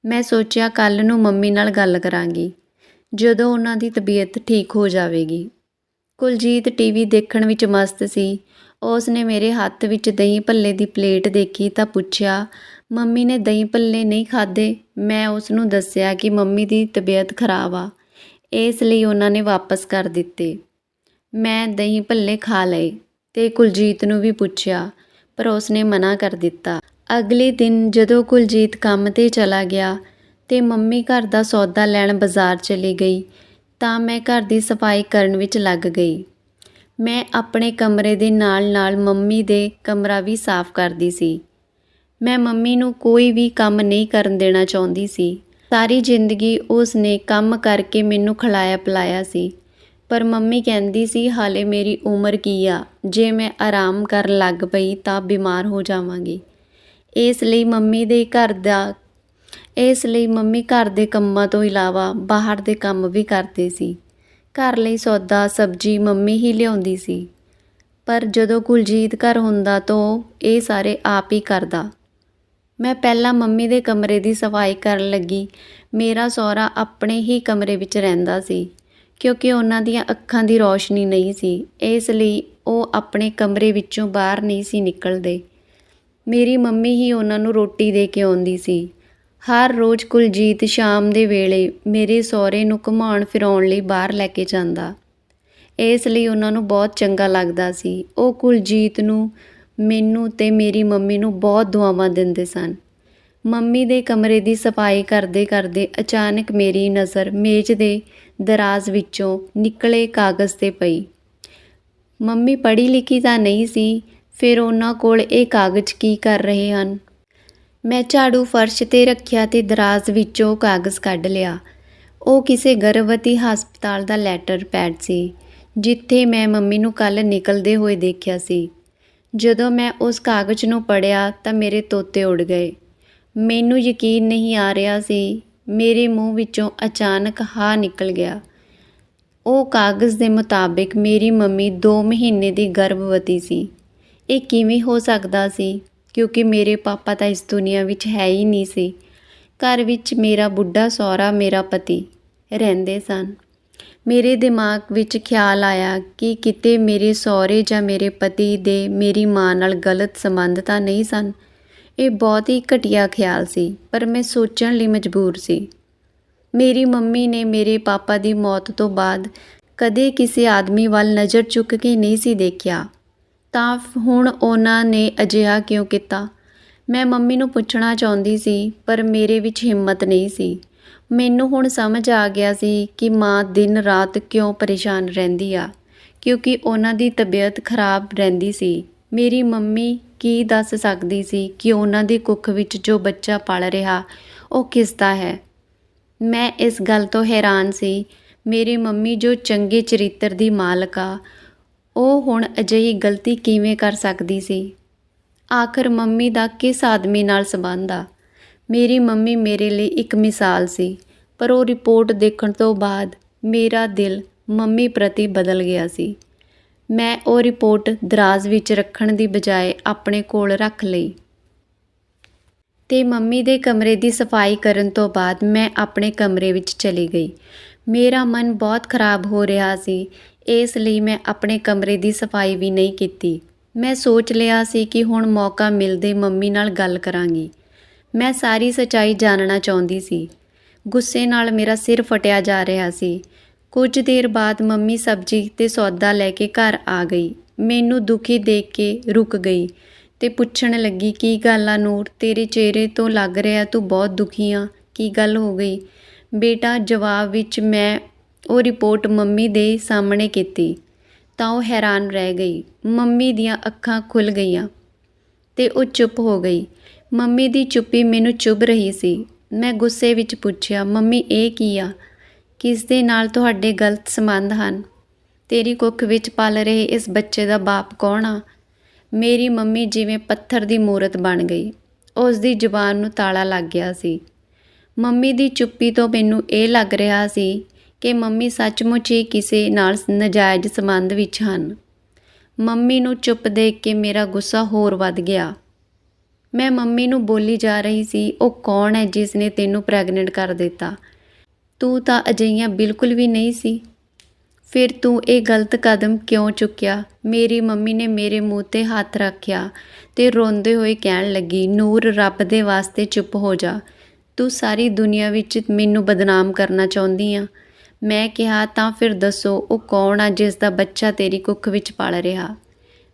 A: ਮੈਂ ਸੋਚਿਆ ਕੱਲ੍ਹ ਨੂੰ ਮੰਮੀ ਨਾਲ ਗੱਲ ਕਰਾਂਗੀ, ਜਦੋਂ ਉਹਨਾਂ ਦੀ ਤਬੀਅਤ ਠੀਕ ਹੋ ਜਾਵੇਗੀ। ਕੁਲਜੀਤ ਟੀਵੀ ਦੇਖਣ ਵਿੱਚ ਮਸਤ ਸੀ। ਉਸ ਨੇ ਮੇਰੇ ਹੱਥ ਵਿੱਚ ਦਹੀਂ ਭੱਲੇ ਦੀ ਪਲੇਟ ਦੇਖੀ ਤਾਂ ਪੁੱਛਿਆ, ਮੰਮੀ ਨੇ ਦਹੀਂ ਭੱਲੇ ਨਹੀਂ ਖਾਧੇ? ਮੈਂ ਉਸ ਨੂੰ ਦੱਸਿਆ ਕਿ ਮੰਮੀ ਦੀ ਤਬੀਅਤ ਖਰਾਬ ਆ, ਇਸ ਲਈ ਉਹਨਾਂ ਨੇ ਵਾਪਸ ਕਰ ਦਿੱਤੇ। ਮੈਂ ਦਹੀਂ ਭੱਲੇ ਖਾ ਲਏ ਤੇ ਕੁਲਜੀਤ ਨੂੰ ਵੀ ਪੁੱਛਿਆ, ਪਰ ਉਸ ਨੇ ਮਨਾ ਕਰ ਦਿੱਤਾ। ਅਗਲੇ ਦਿਨ ਜਦੋਂ ਕੁਲਜੀਤ ਕੰਮ 'ਤੇ ਚਲਾ ਗਿਆ ਤੇ ਮੰਮੀ ਘਰ ਦਾ ਸੌਦਾ ਲੈਣ ਬਾਜ਼ਾਰ ਚਲੀ ਗਈ ਤਾਂ ਮੈਂ ਘਰ ਦੀ ਸਫਾਈ ਕਰਨ ਵਿੱਚ ਲੱਗ ਗਈ। ਮੈਂ ਆਪਣੇ ਕਮਰੇ ਦੇ ਨਾਲ ਮੰਮੀ ਦੇ ਕਮਰਾ ਵੀ ਸਾਫ਼ ਕਰਦੀ ਸੀ। ਮੈਂ ਮੰਮੀ ਨੂੰ ਕੋਈ ਵੀ ਕੰਮ ਨਹੀਂ ਕਰਨ ਦੇਣਾ ਚਾਹੁੰਦੀ ਸੀ। ਸਾਰੀ ਜ਼ਿੰਦਗੀ ਉਸ ਨੇ ਕੰਮ ਕਰਕੇ ਮੈਨੂੰ ਖਿਲਾਇਆ ਪਿਲਾਇਆ ਸੀ, ਪਰ ਮੰਮੀ ਕਹਿੰਦੀ ਸੀ ਹਾਲੇ ਮੇਰੀ ਉਮਰ ਕੀ ਆ, ਜੇ ਮੈਂ ਆਰਾਮ ਕਰਨ ਲੱਗ ਪਈ ਤਾਂ ਬਿਮਾਰ ਹੋ ਜਾਵਾਂਗੀ। ਇਸ ਲਈ ਮੰਮੀ ਘਰ ਦੇ ਕੰਮਾਂ ਤੋਂ ਇਲਾਵਾ ਬਾਹਰ ਦੇ ਕੰਮ ਵੀ ਕਰਦੇ ਸੀ। ਘਰ ਲਈ ਸੌਦਾ ਸਬਜ਼ੀ ਮੰਮੀ ਹੀ ਲਿਆਉਂਦੀ ਸੀ, ਪਰ ਜਦੋਂ ਕੁਲਜੀਤ ਘਰ ਹੁੰਦਾ ਤਾਂ ਉਹ ਇਹ ਸਾਰੇ ਆਪ ਹੀ ਕਰਦਾ। ਮੈਂ ਪਹਿਲਾਂ ਮੰਮੀ ਦੇ ਕਮਰੇ ਦੀ ਸਫਾਈ ਕਰਨ ਲੱਗੀ। ਮੇਰਾ ਸਹੁਰਾ ਆਪਣੇ ਹੀ ਕਮਰੇ ਵਿੱਚ ਰਹਿੰਦਾ ਸੀ ਕਿਉਂਕਿ ਉਹਨਾਂ ਦੀਆਂ ਅੱਖਾਂ ਦੀ ਰੌਸ਼ਨੀ ਨਹੀਂ ਸੀ, ਇਸ ਲਈ ਉਹ ਆਪਣੇ ਕਮਰੇ ਵਿੱਚੋਂ ਬਾਹਰ ਨਹੀਂ ਸੀ ਨਿਕਲਦੇ। ਮੇਰੀ ਮੰਮੀ ਹੀ ਉਹਨਾਂ ਨੂੰ ਰੋਟੀ ਦੇ ਕੇ ਆਉਂਦੀ ਸੀ। ਹਰ ਰੋਜ਼ ਕੁਲਜੀਤ ਸ਼ਾਮ ਦੇ ਵੇਲੇ ਮੇਰੇ ਸਹੁਰੇ ਨੂੰ ਘੁਮਾਉਣ ਫਿਰਾਉਣ ਲਈ ਬਾਹਰ ਲੈ ਕੇ ਜਾਂਦਾ, ਇਸ ਲਈ ਉਹਨਾਂ ਨੂੰ ਬਹੁਤ ਚੰਗਾ ਲੱਗਦਾ ਸੀ। ਉਹ ਕੁਲਜੀਤ ਨੂੰ, ਮੈਨੂੰ ਤੇ ਮੇਰੀ ਮੰਮੀ ਨੂੰ ਬਹੁਤ ਦੁਆਵਾਂ ਦਿੰਦੇ ਸਨ। ਮੰਮੀ ਦੇ ਕਮਰੇ ਦੀ ਸਫਾਈ ਕਰਦੇ ਕਰਦੇ ਅਚਾਨਕ ਮੇਰੀ ਨਜ਼ਰ ਮੇਜ਼ ਦੇ ਦਰਾਜ਼ ਵਿੱਚੋਂ ਨਿਕਲੇ ਕਾਗਜ਼ 'ਤੇ ਪਈ। ਮੰਮੀ ਪੜ੍ਹੀ ਲਿਖੀ ਤਾਂ ਨਹੀਂ ਸੀ, ਫਿਰ ਉਹਨਾਂ ਕੋਲ ਇਹ ਕਾਗਜ਼ ਕੀ ਕਰ ਰਹੇ ਹਨ? ਮੈਂ ਝਾੜੂ ਫਰਸ਼ 'ਤੇ ਰੱਖਿਆ ਤੇ ਦਰਾਜ਼ ਵਿੱਚੋਂ ਕਾਗਜ਼ ਕੱਢ ਲਿਆ। ਉਹ ਕਿਸੇ ਗਰਭਵਤੀ ਹਸਪਤਾਲ ਦਾ ਲੈਟਰ ਪੈਡ ਸੀ, ਜਿੱਥੇ ਮੈਂ ਮੰਮੀ ਨੂੰ ਕੱਲ੍ਹ ਨਿਕਲਦੇ ਹੋਏ ਦੇਖਿਆ ਸੀ। ਜਦੋਂ ਮੈਂ ਉਸ ਕਾਗਜ਼ ਨੂੰ ਪੜ੍ਹਿਆ ਤਾਂ ਮੇਰੇ ਤੋਤੇ ਉੱਡ ਗਏ। ਮੈਨੂੰ ਯਕੀਨ ਨਹੀਂ ਆ ਰਿਹਾ ਸੀ। ਮੇਰੇ ਮੂੰਹ ਵਿੱਚੋਂ ਅਚਾਨਕ ਹਾਅ ਨਿਕਲ ਗਿਆ। ਉਹ ਕਾਗਜ਼ ਦੇ ਮੁਤਾਬਿਕ ਮੇਰੀ ਮੰਮੀ 2 ਮਹੀਨੇ ਦੀ ਗਰਭਵਤੀ ਸੀ। ਇਹ ਕਿਵੇਂ ਹੋ ਸਕਦਾ ਸੀ, ਕਿਉਂਕਿ ਮੇਰੇ ਪਾਪਾ ਤਾਂ ਇਸ ਦੁਨੀਆ ਵਿੱਚ ਹੈ ਹੀ ਨਹੀਂ ਸੀ। ਘਰ ਵਿੱਚ ਮੇਰਾ ਬੁੱਢਾ ਸਹੁਰਾ, ਮੇਰਾ ਪਤੀ ਰਹਿੰਦੇ ਸਨ। ਮੇਰੇ ਦਿਮਾਗ ਵਿੱਚ ਖਿਆਲ ਆਇਆ ਕਿ ਕਿਤੇ ਮੇਰੇ ਸਹੁਰੇ ਜਾਂ ਮੇਰੇ ਪਤੀ ਦੇ ਮੇਰੀ ਮਾਂ ਨਾਲ ਗਲਤ ਸੰਬੰਧ ਤਾਂ ਨਹੀਂ ਸਨ। ਇਹ ਬਹੁਤ ਹੀ ਘਟੀਆ ਖਿਆਲ ਸੀ, ਪਰ ਮੈਂ ਸੋਚਣ ਲਈ ਮਜਬੂਰ ਸੀ। ਮੇਰੀ ਮੰਮੀ ਨੇ ਮੇਰੇ ਪਾਪਾ ਦੀ ਮੌਤ ਤੋਂ ਬਾਅਦ ਕਦੇ ਕਿਸੇ ਆਦਮੀ ਵੱਲ ਨਜ਼ਰ ਚੁੱਕ ਕੇ ਨਹੀਂ ਸੀ ਦੇਖਿਆ, ਤਾਂ ਹੁਣ ਉਹਨਾਂ ਨੇ ਅਜਿਹਾ ਕਿਉਂ ਕੀਤਾ? ਮੈਂ ਮੰਮੀ ਨੂੰ ਪੁੱਛਣਾ ਚਾਹੁੰਦੀ ਸੀ, ਪਰ ਮੇਰੇ ਵਿੱਚ ਹਿੰਮਤ ਨਹੀਂ ਸੀ। ਮੈਨੂੰ ਹੁਣ ਸਮਝ ਆ ਗਿਆ ਸੀ ਕਿ ਮਾਂ ਦਿਨ ਰਾਤ ਕਿਉਂ ਪਰੇਸ਼ਾਨ ਰਹਿੰਦੀ ਆ, ਕਿਉਂਕਿ ਉਹਨਾਂ ਦੀ ਤਬੀਅਤ ਖਰਾਬ ਰਹਿੰਦੀ ਸੀ। ਮੇਰੀ ਮੰਮੀ ਕੀ ਦੱਸ ਸਕਦੀ ਸੀ ਕਿ ਉਹਨਾਂ ਦੀ ਕੁੱਖ ਵਿੱਚ ਜੋ ਬੱਚਾ ਪਲ ਰਿਹਾ ਉਹ ਕਿਸ ਦਾ ਹੈ? ਮੈਂ ਇਸ ਗੱਲ ਤੋਂ ਹੈਰਾਨ ਸੀ। ਮੇਰੀ ਮੰਮੀ ਜੋ ਚੰਗੇ ਚਰਿੱਤਰ ਦੀ ਮਾਲਕ ਆ, ਉਹ ਹੁਣ ਅਜਿਹੀ ਗਲਤੀ ਕਿਵੇਂ ਕਰ ਸਕਦੀ ਸੀ? ਆਖਰ ਮੰਮੀ ਦਾ ਕਿਸ ਆਦਮੀ ਨਾਲ ਸੰਬੰਧ ਆ? ਮੇਰੀ ਮੰਮੀ ਮੇਰੇ ਲਈ ਇੱਕ ਮਿਸਾਲ ਸੀ, ਪਰ ਉਹ ਰਿਪੋਰਟ ਦੇਖਣ ਤੋਂ ਬਾਅਦ ਮੇਰਾ ਦਿਲ ਮੰਮੀ ਪ੍ਰਤੀ ਬਦਲ ਗਿਆ ਸੀ। ਮੈਂ ਉਹ ਰਿਪੋਰਟ ਦਰਾਜ਼ ਵਿੱਚ ਰੱਖਣ ਦੀ ਬਜਾਏ ਆਪਣੇ ਕੋਲ ਰੱਖ ਲਈ ਤੇ ਮੰਮੀ ਦੇ ਕਮਰੇ ਦੀ ਸਫਾਈ ਕਰਨ ਤੋਂ ਬਾਅਦ ਮੈਂ ਆਪਣੇ ਕਮਰੇ ਵਿੱਚ ਚਲੀ ਗਈ। ਮੇਰਾ ਮਨ ਬਹੁਤ ਖਰਾਬ ਹੋ ਰਿਹਾ ਸੀ, ਇਸ ਲਈ ਮੈਂ ਆਪਣੇ ਕਮਰੇ ਦੀ ਸਫਾਈ ਵੀ ਨਹੀਂ ਕੀਤੀ। ਮੈਂ ਸੋਚ ਲਿਆ ਸੀ ਕਿ ਹੁਣ ਮੌਕਾ ਮਿਲਦੇ ਮੰਮੀ ਨਾਲ ਗੱਲ ਕਰਾਂਗੀ। ਮੈਂ ਸਾਰੀ ਸੱਚਾਈ ਜਾਣਨਾ ਚਾਹੁੰਦੀ ਸੀ। ਗੁੱਸੇ ਨਾਲ ਮੇਰਾ ਸਿਰ ਫਟਿਆ ਜਾ ਰਿਹਾ ਸੀ। ਕੁਝ ਦੇਰ ਬਾਅਦ ਮੰਮੀ ਸਬਜ਼ੀ ਤੇ ਸੌਦਾ ਲੈ ਕੇ ਘਰ ਆ ਗਈ। ਮੈਨੂੰ ਦੁਖੀ ਦੇਖ ਕੇ ਰੁਕ ਗਈ ਤੇ ਪੁੱਛਣ ਲੱਗੀ, ਕੀ ਗੱਲ ਆ ਨੂਰ, ਤੇਰੇ ਚਿਹਰੇ ਤੋਂ ਲੱਗ ਰਿਹਾ ਤੂੰ ਬਹੁਤ ਦੁਖੀ ਆ, ਕੀ ਗੱਲ ਹੋ ਗਈ? ਬੇਟਾ, ਜਵਾਬ ਵਿੱਚ ਮੈਂ ਉਹ ਰਿਪੋਰਟ ਮੰਮੀ ਦੇ ਸਾਹਮਣੇ ਕੀਤੀ ਤਾਂ ਉਹ ਹੈਰਾਨ ਰਹਿ ਗਈ। ਮੰਮੀ ਦੀਆਂ ਅੱਖਾਂ ਖੁੱਲ੍ਹ ਗਈਆਂ ਤੇ ਉਹ ਚੁੱਪ ਹੋ ਗਈ। ਮੰਮੀ ਦੀ ਚੁੱਪੀ ਮੈਨੂੰ ਚੁੱਭ ਰਹੀ ਸੀ। ਮੈਂ ਗੁੱਸੇ ਵਿੱਚ ਪੁੱਛਿਆ, ਮੰਮੀ ਇਹ ਕੀ ਆ? ਕਿਸ ਦੇ ਨਾਲ ਤੁਹਾਡੇ ਗਲਤ ਸੰਬੰਧ ਹਨ? ਤੇਰੀ ਕੁੱਖ ਵਿੱਚ ਪਲ ਰਹੇ ਇਸ ਬੱਚੇ ਦਾ ਬਾਪ ਕੌਣ ਆ? ਮੇਰੀ ਮੰਮੀ ਜਿਵੇਂ ਪੱਥਰ ਦੀ ਮੂਰਤ ਬਣ ਗਈ। ਉਸ ਦੀ ਜ਼ੁਬਾਨ ਨੂੰ ਤਾਲਾ ਲੱਗ ਗਿਆ ਸੀ। ਮੰਮੀ ਦੀ ਚੁੱਪੀ ਤੋਂ ਮੈਨੂੰ ਇਹ ਲੱਗ ਰਿਹਾ ਸੀ ਕਿ ਮੰਮੀ ਸੱਚਮੁੱਚ ਹੀ ਕਿਸੇ ਨਾਲ ਨਾਜਾਇਜ਼ ਸੰਬੰਧ ਵਿੱਚ ਹਨ। ਮੰਮੀ ਨੂੰ ਚੁੱਪ ਦੇਖ ਕੇ ਮੇਰਾ ਗੁੱਸਾ ਹੋਰ ਵੱਧ ਗਿਆ। ਮੈਂ ਮੰਮੀ ਨੂੰ ਬੋਲੀ ਜਾ ਰਹੀ ਸੀ, ਉਹ ਕੌਣ ਹੈ ਜਿਸ ਨੇ ਤੈਨੂੰ ਪ੍ਰੈਗਨੈਂਟ ਕਰ ਦਿੱਤਾ? ਤੂੰ ਤਾਂ ਅਜਿਹੀਆਂ ਬਿਲਕੁਲ ਵੀ ਨਹੀਂ ਸੀ। ਫਿਰ ਤੂੰ ਇਹ ਗਲਤ ਕਦਮ ਕਿਉਂ ਚੁੱਕਿਆ? ਮੇਰੀ ਮੰਮੀ ਨੇ ਮੇਰੇ ਮੂੰਹ 'ਤੇ ਹੱਥ ਰੱਖਿਆ ਤੇ ਰੋਂਦੇ ਹੋਏ ਕਹਿਣ ਲੱਗੀ, ਨੂਰ, ਰੱਬ ਦੇ ਵਾਸਤੇ ਚੁੱਪ ਹੋ ਜਾ। ਤੂੰ ਸਾਰੀ ਦੁਨੀਆ ਵਿੱਚ ਮੈਨੂੰ ਬਦਨਾਮ ਕਰਨਾ ਚਾਹੁੰਦੀ ਆ। ਮੈਂ ਕਿਹਾ, ਤਾਂ ਫਿਰ ਦੱਸੋ ਉਹ ਕੌਣ ਆ ਜਿਸ ਦਾ ਬੱਚਾ ਤੇਰੀ ਕੁੱਖ ਵਿੱਚ ਪਲ ਰਿਹਾ?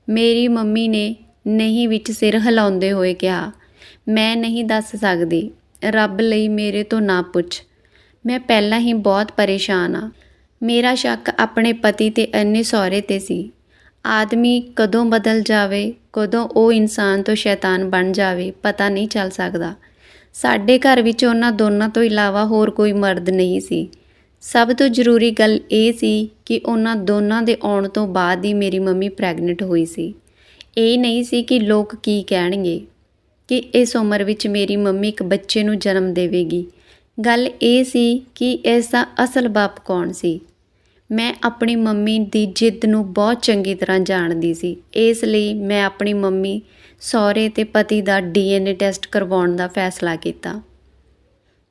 A: ਮੇਰੀ ਮੰਮੀ ਨੇ ਨਹੀਂ ਵਿੱਚ ਸਿਰ ਹਿਲਾਉਂਦੇ ਹੋਏ ਕਿਹਾ, ਮੈਂ ਨਹੀਂ ਦੱਸ ਸਕਦੀ। ਰੱਬ ਲਈ ਮੇਰੇ ਤੋਂ ਨਾ ਪੁੱਛ। ਮੈਂ ਪਹਿਲਾਂ ਹੀ ਬਹੁਤ ਪਰੇਸ਼ਾਨ ਆ। ਮੇਰਾ ਸ਼ੱਕ ਆਪਣੇ ਪਤੀ ਤੇ ਅੰਨੇ ਸਹੁਰੇ 'ਤੇ ਸੀ। ਆਦਮੀ ਕਦੋਂ ਬਦਲ ਜਾਵੇ, ਕਦੋਂ ਉਹ ਇਨਸਾਨ ਤੋਂ ਸ਼ੈਤਾਨ ਬਣ ਜਾਵੇ, ਪਤਾ ਨਹੀਂ ਚੱਲ ਸਕਦਾ। ਸਾਡੇ ਘਰ ਵਿੱਚ ਉਹਨਾਂ ਦੋਨਾਂ ਤੋਂ ਇਲਾਵਾ ਹੋਰ ਕੋਈ ਮਰਦ ਨਹੀਂ ਸੀ। ਸਭ ਤੋਂ ਜ਼ਰੂਰੀ ਗੱਲ ਇਹ ਸੀ ਕਿ ਉਹਨਾਂ ਦੋਨਾਂ ਦੇ ਆਉਣ ਤੋਂ ਬਾਅਦ ਹੀ ਮੇਰੀ ਮੰਮੀ ਪ੍ਰੈਗਨੈਂਟ ਹੋਈ ਸੀ। ਇਹ ਨਹੀਂ ਸੀ ਕਿ ਲੋਕ ਕੀ ਕਹਿਣਗੇ ਕਿ ਇਸ ਉਮਰ ਵਿੱਚ ਮੇਰੀ ਮੰਮੀ ਇੱਕ ਬੱਚੇ ਨੂੰ ਜਨਮ ਦੇਵੇਗੀ। ਗੱਲ ਇਹ ਸੀ ਕਿ ਇਸ ਦਾ ਅਸਲ ਬਾਪ ਕੌਣ ਸੀ। ਮੈਂ ਆਪਣੀ ਮੰਮੀ ਦੀ ਜਿੱਦ ਨੂੰ ਬਹੁਤ ਚੰਗੀ ਤਰ੍ਹਾਂ ਜਾਣਦੀ ਸੀ, ਇਸ ਲਈ ਮੈਂ ਆਪਣੀ ਮੰਮੀ, ਸਹੁਰੇ ਅਤੇ ਪਤੀ ਦਾ DNA ਟੈਸਟ ਕਰਵਾਉਣ ਦਾ ਫੈਸਲਾ ਕੀਤਾ।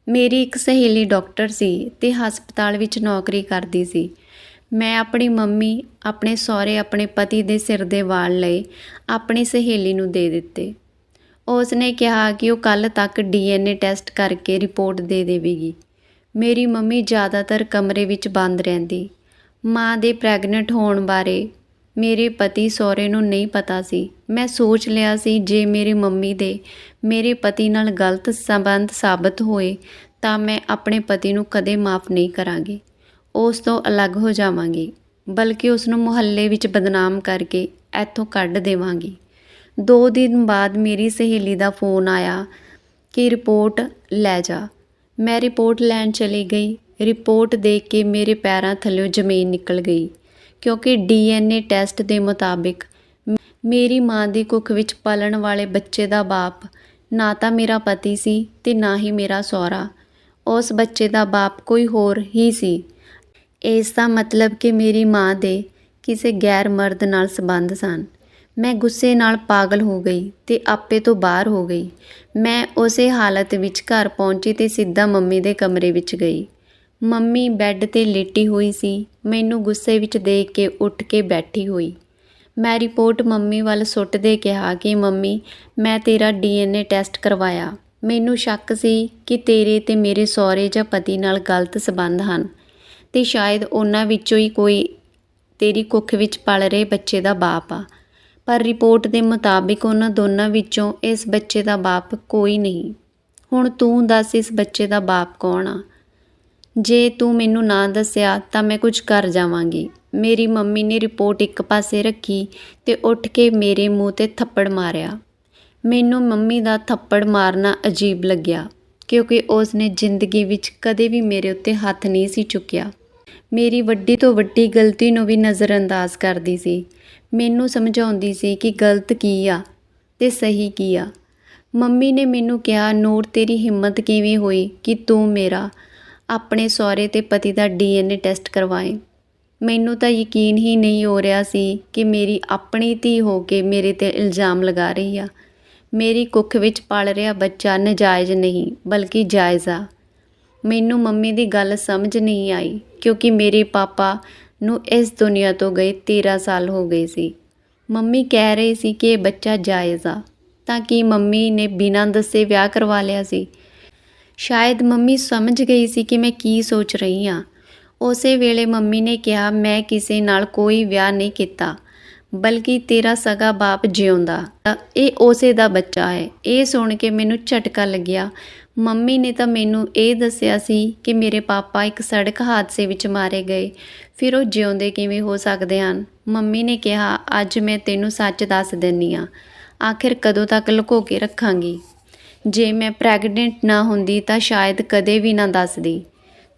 A: ਮੇਰੀ ਇੱਕ ਸਹੇਲੀ ਡਾਕਟਰ ਸੀ ਅਤੇ ਹਸਪਤਾਲ ਵਿੱਚ ਨੌਕਰੀ ਕਰਦੀ ਸੀ। ਮੈਂ ਆਪਣੀ ਮੰਮੀ, ਆਪਣੇ ਸਹੁਰੇ, ਆਪਣੇ ਪਤੀ ਦੇ ਸਿਰ ਦੇ ਵਾਲ ਲਏ, ਆਪਣੀ ਸਹੇਲੀ ਨੂੰ ਦੇ ਦਿੱਤੇ। ਉਸ ਨੇ ਕਿਹਾ ਕਿ ਉਹ ਕੱਲ੍ਹ ਤੱਕ DNA ਟੈਸਟ ਕਰਕੇ ਰਿਪੋਰਟ ਦੇ ਦੇਵੇਗੀ। ਮੇਰੀ ਮੰਮੀ ਜ਼ਿਆਦਾਤਰ ਕਮਰੇ ਵਿੱਚ ਬੰਦ ਰਹਿੰਦੀ। ਮਾਂ ਦੇ ਪ੍ਰੈਗਨੈਂਟ ਹੋਣ ਬਾਰੇ ਮੇਰੇ ਪਤੀ ਸਹੁਰੇ ਨੂੰ ਨਹੀਂ ਪਤਾ ਸੀ। ਮੈਂ ਸੋਚ ਲਿਆ ਸੀ ਜੇ ਮੇਰੀ ਮੰਮੀ ਦੇ ਮੇਰੇ ਪਤੀ ਨਾਲ ਗਲਤ ਸੰਬੰਧ ਸਾਬਤ ਹੋਏ ਤਾਂ ਮੈਂ ਆਪਣੇ ਪਤੀ ਨੂੰ ਕਦੇ ਮਾफ़ ਨਹੀਂ ਕਰਾਂਗੀ, ਉਸ ਤੋਂ ਅਲੱਗ ਹੋ ਜਾਵਾਂਗੀ, ਬਲਕਿ ਉਸ ਨੂੰ ਮੁਹੱਲੇ ਵਿੱਚ ਬਦਨਾਮ ਕਰਕੇ ਇੱਥੋਂ ਕੱਢ ਦੇਵਾਂਗੀ। 2 ਦਿਨ ਬਾਅਦ ਮੇਰੀ ਸਹੇਲੀ ਦਾ ਫ਼ੋਨ ਆਇਆ ਕਿ ਰਿਪੋਰਟ ਲੈ ਜਾ। ਮੈਂ ਰਿਪੋਰਟ ਲੈਣ ਚਲੀ ਗਈ। ਰਿਪੋਰਟ ਦੇਖ ਕੇ ਮੇਰੇ ਪੈਰਾਂ ਥੱਲਿਓਂ ਜ਼ਮੀਨ ਨਿਕਲ ਗਈ, ਕਿਉਂਕਿ DNA ਟੈਸਟ ਦੇ ਮੁਤਾਬਿਕ ਮੇਰੀ ਮਾਂ ਦੀ ਕੁੱਖ ਵਿੱਚ ਪਲਣ ਵਾਲੇ ਬੱਚੇ ਦਾ ਬਾਪ ਨਾ ਤਾਂ ਮੇਰਾ ਪਤੀ ਸੀ ਅਤੇ ਨਾ ਹੀ ਮੇਰਾ ਸਹੁਰਾ। ਉਸ ਬੱਚੇ ਦਾ ਬਾਪ ਕੋਈ ਹੋਰ ਹੀ ਸੀ। ਇਸ ਦਾ ਮਤਲਬ ਕਿ ਮੇਰੀ ਮਾਂ ਦੇ ਕਿਸੇ ਗੈਰ ਮਰਦ ਨਾਲ ਸੰਬੰਧ ਸਨ। ਮੈਂ ਗੁੱਸੇ ਨਾਲ ਪਾਗਲ ਹੋ ਗਈ ਅਤੇ ਆਪੇ ਤੋਂ ਬਾਹਰ ਹੋ ਗਈ। ਮੈਂ ਉਸੇ ਹਾਲਤ ਵਿੱਚ ਘਰ ਪਹੁੰਚੀ ਅਤੇ ਸਿੱਧਾ ਮੰਮੀ ਦੇ ਕਮਰੇ ਵਿੱਚ ਗਈ। ਮੰਮੀ ਬੈੱਡ 'ਤੇ ਲੇਟੀ ਹੋਈ ਸੀ। ਮੈਨੂੰ ਗੁੱਸੇ ਵਿੱਚ ਦੇਖ ਕੇ ਉੱਠ ਕੇ ਬੈਠੀ ਹੋਈ। ਮੈਂ ਰਿਪੋਰਟ ਮੰਮੀ ਵੱਲ ਸੁੱਟਦੇ ਕਿਹਾ ਕਿ ਮੰਮੀ, ਮੈਂ ਤੇਰਾ DNA ਟੈਸਟ ਕਰਵਾਇਆ। ਮੈਨੂੰ ਸ਼ੱਕ ਸੀ ਕਿ ਤੇਰੇ ਅਤੇ ਮੇਰੇ ਸਹੁਰੇ ਜਾਂ ਪਤੀ ਨਾਲ ਗਲਤ ਸੰਬੰਧ ਹਨ ਅਤੇ ਸ਼ਾਇਦ ਉਹਨਾਂ ਵਿੱਚੋਂ ਹੀ ਕੋਈ ਤੇਰੀ ਕੁੱਖ ਵਿੱਚ ਪਲ ਰਹੇ ਬੱਚੇ ਦਾ ਬਾਪ ਆ। ਪਰ ਰਿਪੋਰਟ ਦੇ ਮੁਤਾਬਿਕ ਉਹਨਾਂ ਦੋਨਾਂ ਵਿੱਚੋਂ ਇਸ ਬੱਚੇ ਦਾ ਬਾਪ ਕੋਈ ਨਹੀਂ। ਹੁਣ ਤੂੰ ਦੱਸ, ਇਸ ਬੱਚੇ ਦਾ ਬਾਪ ਕੌਣ ਆ? ਜੇ ਤੂੰ ਮੈਨੂੰ ਨਾ ਦੱਸਿਆ ਤਾਂ ਮੈਂ ਕੁਝ ਕਰ ਜਾਵਾਂਗੀ। ਮੇਰੀ ਮੰਮੀ ਨੇ ਰਿਪੋਰਟ ਇੱਕ ਪਾਸੇ ਰੱਖੀ ਅਤੇ ਉੱਠ ਕੇ ਮੇਰੇ ਮੂੰਹ 'ਤੇ ਥੱਪੜ ਮਾਰਿਆ। ਮੈਨੂੰ ਮੰਮੀ ਦਾ ਥੱਪੜ ਮਾਰਨਾ ਅਜੀਬ ਲੱਗਿਆ, ਕਿਉਂਕਿ ਉਸ ਨੇ ਜ਼ਿੰਦਗੀ ਵਿੱਚ ਕਦੇ ਵੀ ਮੇਰੇ ਉੱਤੇ ਹੱਥ ਨਹੀਂ ਸੀ ਚੁੱਕਿਆ। ਮੇਰੀ ਵੱਡੀ ਤੋਂ ਵੱਡੀ ਗਲਤੀ ਨੂੰ ਵੀ ਨਜ਼ਰਅੰਦਾਜ਼ ਕਰਦੀ ਸੀ। ਮੈਨੂੰ ਸਮਝਾਉਂਦੀ ਸੀ ਕਿ ਗਲਤ ਕੀ ਆ ਅਤੇ ਸਹੀ ਕੀ ਆ। ਮੰਮੀ ਨੇ ਮੈਨੂੰ ਕਿਹਾ, ਨੂਰ, ਤੇਰੀ ਹਿੰਮਤ ਕਿਵੇਂ ਹੋਈ ਕਿ ਤੂੰ ਮੇਰਾ, ਆਪਣੇ ਸਹੁਰੇ ਅਤੇ ਪਤੀ ਦਾ DNA ਟੈਸਟ ਕਰਵਾਏ? ਮੈਨੂੰ ਤਾਂ ਯਕੀਨ ਹੀ ਨਹੀਂ ਹੋ ਰਿਹਾ ਸੀ ਕਿ ਮੇਰੀ ਆਪਣੀ ਧੀ ਹੋ ਕੇ ਮੇਰੇ 'ਤੇ ਇਲਜ਼ਾਮ ਲਗਾ ਰਹੀ ਆ। ਮੇਰੀ ਕੁੱਖ ਵਿੱਚ ਪਲ ਰਿਹਾ ਬੱਚਾ ਨਜਾਇਜ਼ ਨਹੀਂ ਬਲਕਿ ਜਾਇਜ਼ ਆ। ਮੈਨੂੰ ਮੰਮੀ ਦੀ ਗੱਲ ਸਮਝ ਨਹੀਂ ਆਈ, ਕਿਉਂਕਿ ਮੇਰੇ ਪਾਪਾ ਨੂੰ ਇਸ ਦੁਨੀਆ ਤੋਂ ਗਏ 13 ਸਾਲ ਹੋ ਗਏ ਸੀ। ਮੰਮੀ ਕਹਿ ਰਹੀ ਸੀ ਕਿ ਇਹ ਬੱਚਾ ਜਾਇਜ਼ ਆ, ਤਾਂ ਕੀ ਮੰਮੀ ਨੇ ਬਿਨਾਂ ਦੱਸੇ ਵਿਆਹ ਕਰਵਾ ਲਿਆ ਸੀ? ਸ਼ਾਇਦ ਮੰਮੀ ਸਮਝ ਗਈ ਸੀ ਕਿ ਮੈਂ ਕੀ ਸੋਚ ਰਹੀ ਹਾਂ। ਉਸੇ ਵੇਲੇ ਮੰਮੀ ਨੇ ਕਿਹਾ, ਮੈਂ ਕਿਸੇ ਨਾਲ ਕੋਈ ਵਿਆਹ ਨਹੀਂ ਕੀਤਾ, ਬਲਕਿ ਤੇਰਾ ਸਗਾ ਬਾਪ ਜਿਉਂਦਾ, ਇਹ ਉਸੇ ਦਾ ਬੱਚਾ ਹੈ। ਇਹ ਸੁਣ ਕੇ ਮੈਨੂੰ ਝਟਕਾ ਲੱਗਿਆ। ਮੰਮੀ ਨੇ ਤਾਂ ਮੈਨੂੰ ਇਹ ਦੱਸਿਆ ਸੀ ਕਿ ਮੇਰੇ ਪਾਪਾ ਇੱਕ ਸੜਕ ਹਾਦਸੇ ਵਿੱਚ ਮਾਰੇ ਗਏ, ਫਿਰ ਉਹ ਜਿਉਂਦੇ ਕਿਵੇਂ ਹੋ ਸਕਦੇ ਹਨ? ਮੰਮੀ ਨੇ ਕਿਹਾ, ਅੱਜ ਮੈਂ ਤੈਨੂੰ ਸੱਚ ਦੱਸ ਦਿੰਦੀ ਹਾਂ। ਆਖਿਰ ਕਦੋਂ ਤੱਕ ਲੁਕੋ ਕੇ ਰੱਖਾਂਗੀ? ਜੇ ਮੈਂ ਪ੍ਰੈਗਨੈਂਟ ਨਾ ਹੁੰਦੀ ਤਾਂ ਸ਼ਾਇਦ ਕਦੇ ਵੀ ਨਾ ਦੱਸਦੀ।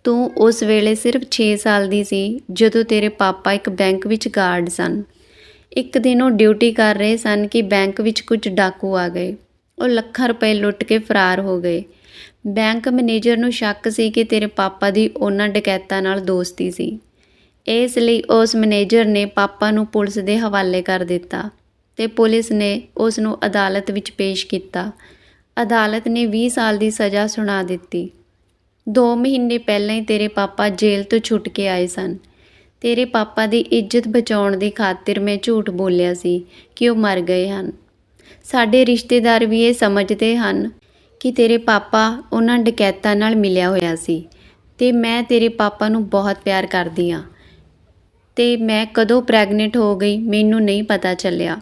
A: ਤੂੰ ਉਸ ਵੇਲੇ ਸਿਰਫ 6 ਸਾਲ ਦੀ ਸੀ ਜਦੋਂ ਤੇਰੇ ਪਾਪਾ ਇੱਕ ਬੈਂਕ ਵਿੱਚ ਗਾਰਡ ਸਨ। ਇੱਕ ਦਿਨ ਉਹ ਡਿਊਟੀ ਕਰ ਰਹੇ ਸਨ ਕਿ ਬੈਂਕ ਵਿੱਚ ਕੁਝ ਡਾਕੂ ਆ ਗਏ। ਉਹ ਲੱਖਾਂ ਰੁਪਏ ਲੁੱਟ ਕੇ ਫਰਾਰ ਹੋ ਗਏ। ਬੈਂਕ ਮੈਨੇਜਰ ਨੂੰ ਸ਼ੱਕ ਸੀ ਕਿ ਤੇਰੇ ਪਾਪਾ ਦੀ ਉਹਨਾਂ ਡਕੈਤਾਂ ਨਾਲ ਦੋਸਤੀ ਸੀ। ਇਸ ਲਈ ਉਸ ਮੈਨੇਜਰ ਨੇ ਪਾਪਾ ਨੂੰ ਪੁਲਿਸ ਦੇ ਹਵਾਲੇ ਕਰ ਦਿੱਤਾ ਅਤੇ ਪੁਲਿਸ ਨੇ ਉਸ ਨੂੰ ਅਦਾਲਤ ਵਿੱਚ ਪੇਸ਼ ਕੀਤਾ। ਅਦਾਲਤ ਨੇ 20 ਸਾਲ ਦੀ ਸਜ਼ਾ ਸੁਣਾ ਦਿੱਤੀ। 2 ਮਹੀਨੇ ਪਹਿਲਾਂ ਹੀ ਤੇਰੇ ਪਾਪਾ ਜੇਲ੍ਹ ਤੋਂ ਛੁੱਟ ਕੇ ਆਏ ਸਨ। ਤੇਰੇ ਪਾਪਾ ਦੀ ਇੱਜ਼ਤ ਬਚਾਉਣ ਦੀ ਖਾਤਰ ਮੈਂ ਝੂਠ ਬੋਲਿਆ ਸੀ ਕਿ ਉਹ ਮਰ ਗਏ ਹਨ। ਸਾਡੇ ਰਿਸ਼ਤੇਦਾਰ ਵੀ ਇਹ ਸਮਝਦੇ ਹਨ ਕਿ ਤੇਰੇ ਪਾਪਾ ਉਹਨਾਂ ਡਕੈਤਾਂ ਨਾਲ ਮਿਲਿਆ ਹੋਇਆ ਸੀ ਅਤੇ ਮੈਂ ਤੇਰੇ ਪਾਪਾ ਨੂੰ ਬਹੁਤ ਪਿਆਰ ਕਰਦੀ ਹਾਂ ਅਤੇ ਮੈਂ ਕਦੋਂ ਪ੍ਰੈਗਨੈਂਟ ਹੋ ਗਈ ਮੈਨੂੰ ਨਹੀਂ ਪਤਾ ਚੱਲਿਆ।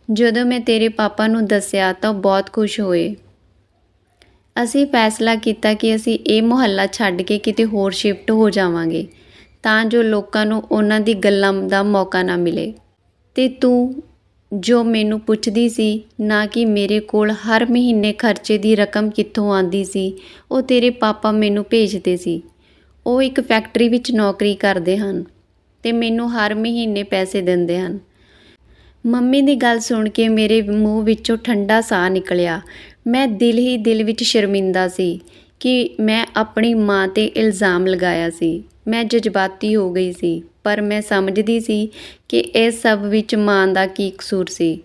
A: ਜਦੋਂ ਮੈਂ ਤੇਰੇ ਪਾਪਾ ਨੂੰ ਦੱਸਿਆ ਤਾਂ ਉਹ ਬਹੁਤ ਖੁਸ਼ ਹੋਏ। ਅਸੀਂ ਫੈਸਲਾ ਕੀਤਾ ਕਿ ਅਸੀਂ ਇਹ ਮੁਹੱਲਾ ਛੱਡ ਕੇ ਕਿਤੇ ਹੋਰ ਸ਼ਿਫਟ ਹੋ ਜਾਵਾਂਗੇ ਤਾਂ ਜੋ ਲੋਕਾਂ ਨੂੰ ਉਹਨਾਂ ਦੀ ਗੱਲਾਂ ਦਾ ਮੌਕਾ ਨਾ ਮਿਲੇ। ਅਤੇ ਤੂੰ ਜੋ ਮੈਨੂੰ ਪੁੱਛਦੀ ਸੀ ਨਾ ਕਿ ਮੇਰੇ ਕੋਲ ਹਰ ਮਹੀਨੇ ਖਰਚੇ ਦੀ ਰਕਮ ਕਿੱਥੋਂ ਆਉਂਦੀ ਸੀ, ਉਹ ਤੇਰੇ ਪਾਪਾ ਮੈਨੂੰ ਭੇਜਦੇ ਸੀ। ਉਹ ਇੱਕ ਫੈਕਟਰੀ ਵਿੱਚ ਨੌਕਰੀ ਕਰਦੇ ਹਨ ਅਤੇ ਮੈਨੂੰ ਹਰ ਮਹੀਨੇ ਪੈਸੇ ਦਿੰਦੇ ਹਨ। ਮੰਮੀ ਦੀ ਗੱਲ ਸੁਣ ਕੇ ਮੇਰੇ ਮੂੰਹ ਵਿੱਚੋਂ ਠੰਡਾ ਸਾਹ ਨਿਕਲਿਆ। ਮੈਂ ਦਿਲ ਹੀ ਦਿਲ ਵਿੱਚ ਸ਼ਰਮਿੰਦਾ ਸੀ ਕਿ ਮੈਂ ਆਪਣੀ ਮਾਂ 'ਤੇ ਇਲਜ਼ਾਮ ਲਗਾਇਆ ਸੀ। ਮੈਂ ਜਜ਼ਬਾਤੀ ਹੋ ਗਈ ਸੀ, ਪਰ ਮੈਂ ਸਮਝਦੀ ਸੀ ਕਿ ਇਸ ਸਭ ਵਿੱਚ ਮਾਂ ਦਾ ਕੀ ਕਸੂਰ ਸੀ।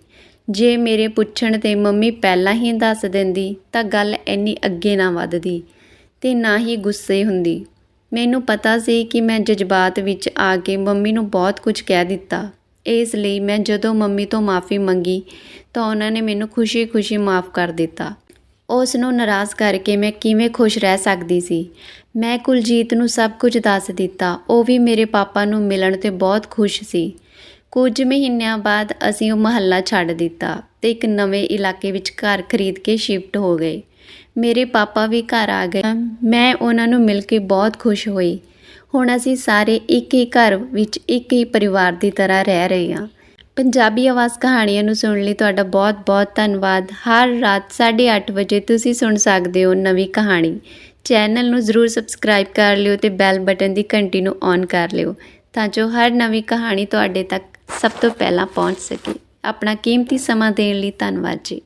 A: ਜੇ ਮੇਰੇ ਪੁੱਛਣ 'ਤੇ ਮੰਮੀ ਪਹਿਲਾਂ ਹੀ ਦੱਸ ਦਿੰਦੀ ਤਾਂ ਗੱਲ ਇੰਨੀ ਅੱਗੇ ਨਾ ਵੱਧਦੀ ਅਤੇ ਨਾ ਹੀ ਗੁੱਸੇ ਹੁੰਦੀ। ਮੈਨੂੰ ਪਤਾ ਸੀ ਕਿ ਮੈਂ ਜਜ਼ਬਾਤ ਵਿੱਚ ਆ ਕੇ ਮੰਮੀ ਨੂੰ ਬਹੁਤ ਕੁਝ ਕਹਿ ਦਿੱਤਾ। ਇਸ ਲਈ ਮੈਂ ਜਦੋਂ ਮੰਮੀ ਤੋਂ ਮਾफ़ੀ ਮੰਗੀ ਤਾਂ ਉਹਨਾਂ ਨੇ ਮੈਨੂੰ ਖੁਸ਼ੀ-ਖੁਸ਼ੀ ਮਾफ़ ਕਰ ਦਿੱਤਾ। ਉਸ ਨੂੰ ਨਾਰਾਜ਼ ਕਰਕੇ ਮੈਂ ਕਿਵੇਂ ਖੁਸ਼ ਰਹਿ ਸਕਦੀ ਸੀ। ਮੈਂ ਕੁਲਜੀਤ ਨੂੰ ਸਭ ਕੁਝ ਦੱਸ ਦਿੱਤਾ। ਉਹ ਵੀ ਮੇਰੇ ਪਾਪਾ ਨੂੰ ਮਿਲਣ 'ਤੇ ਬਹੁਤ ਖੁਸ਼ ਸੀ। ਕੁਝ ਮਹੀਨਿਆਂ ਬਾਅਦ ਅਸੀਂ ਉਹ ਮੁਹੱਲਾ ਛੱਡ ਦਿੱਤਾ ਅਤੇ ਇੱਕ ਨਵੇਂ ਇਲਾਕੇ ਵਿੱਚ ਘਰ ਖਰੀਦ ਕੇ ਸ਼ਿਫਟ ਹੋ ਗਏ। ਮੇਰੇ ਪਾਪਾ ਵੀ ਘਰ ਆ ਗਏ। ਮੈਂ ਉਹਨਾਂ ਨੂੰ ਮਿਲ ਕੇ ਬਹੁਤ ਖੁਸ਼ ਹੋਈ। ਹੁਣ ਅਸੀਂ ਸਾਰੇ ਇੱਕ ਹੀ ਘਰ ਵਿੱਚ ਇੱਕ ਹੀ ਪਰਿਵਾਰ ਦੀ ਤਰ੍ਹਾਂ ਰਹਿ ਰਹੇ ਹਾਂ। ਪੰਜਾਬੀ ਆਵਾਜ਼ ਕਹਾਣੀਆਂ ਨੂੰ ਸੁਣਨ ਲਈ ਤੁਹਾਡਾ ਬਹੁਤ-ਬਹੁਤ ਧੰਨਵਾਦ। ਹਰ ਰਾਤ 8:30 ਵਜੇ ਤੁਸੀਂ ਸੁਣ ਸਕਦੇ ਹੋ ਨਵੀਂ ਕਹਾਣੀ। ਚੈਨਲ ਨੂੰ ਜ਼ਰੂਰ ਸਬਸਕ੍ਰਾਈਬ ਕਰ ਲਿਓ ਅਤੇ ਬੈਲ ਬਟਨ ਦੀ ਘੰਟੀ ਨੂੰ ਔਨ ਕਰ ਲਿਓ ਤਾਂ ਜੋ ਹਰ ਨਵੀਂ ਕਹਾਣੀ ਤੁਹਾਡੇ ਤੱਕ ਸਭ ਤੋਂ ਪਹਿਲਾਂ ਪਹੁੰਚ ਸਕੇ। ਆਪਣਾ ਕੀਮਤੀ ਸਮਾਂ ਦੇਣ ਲਈ ਧੰਨਵਾਦ ਜੀ।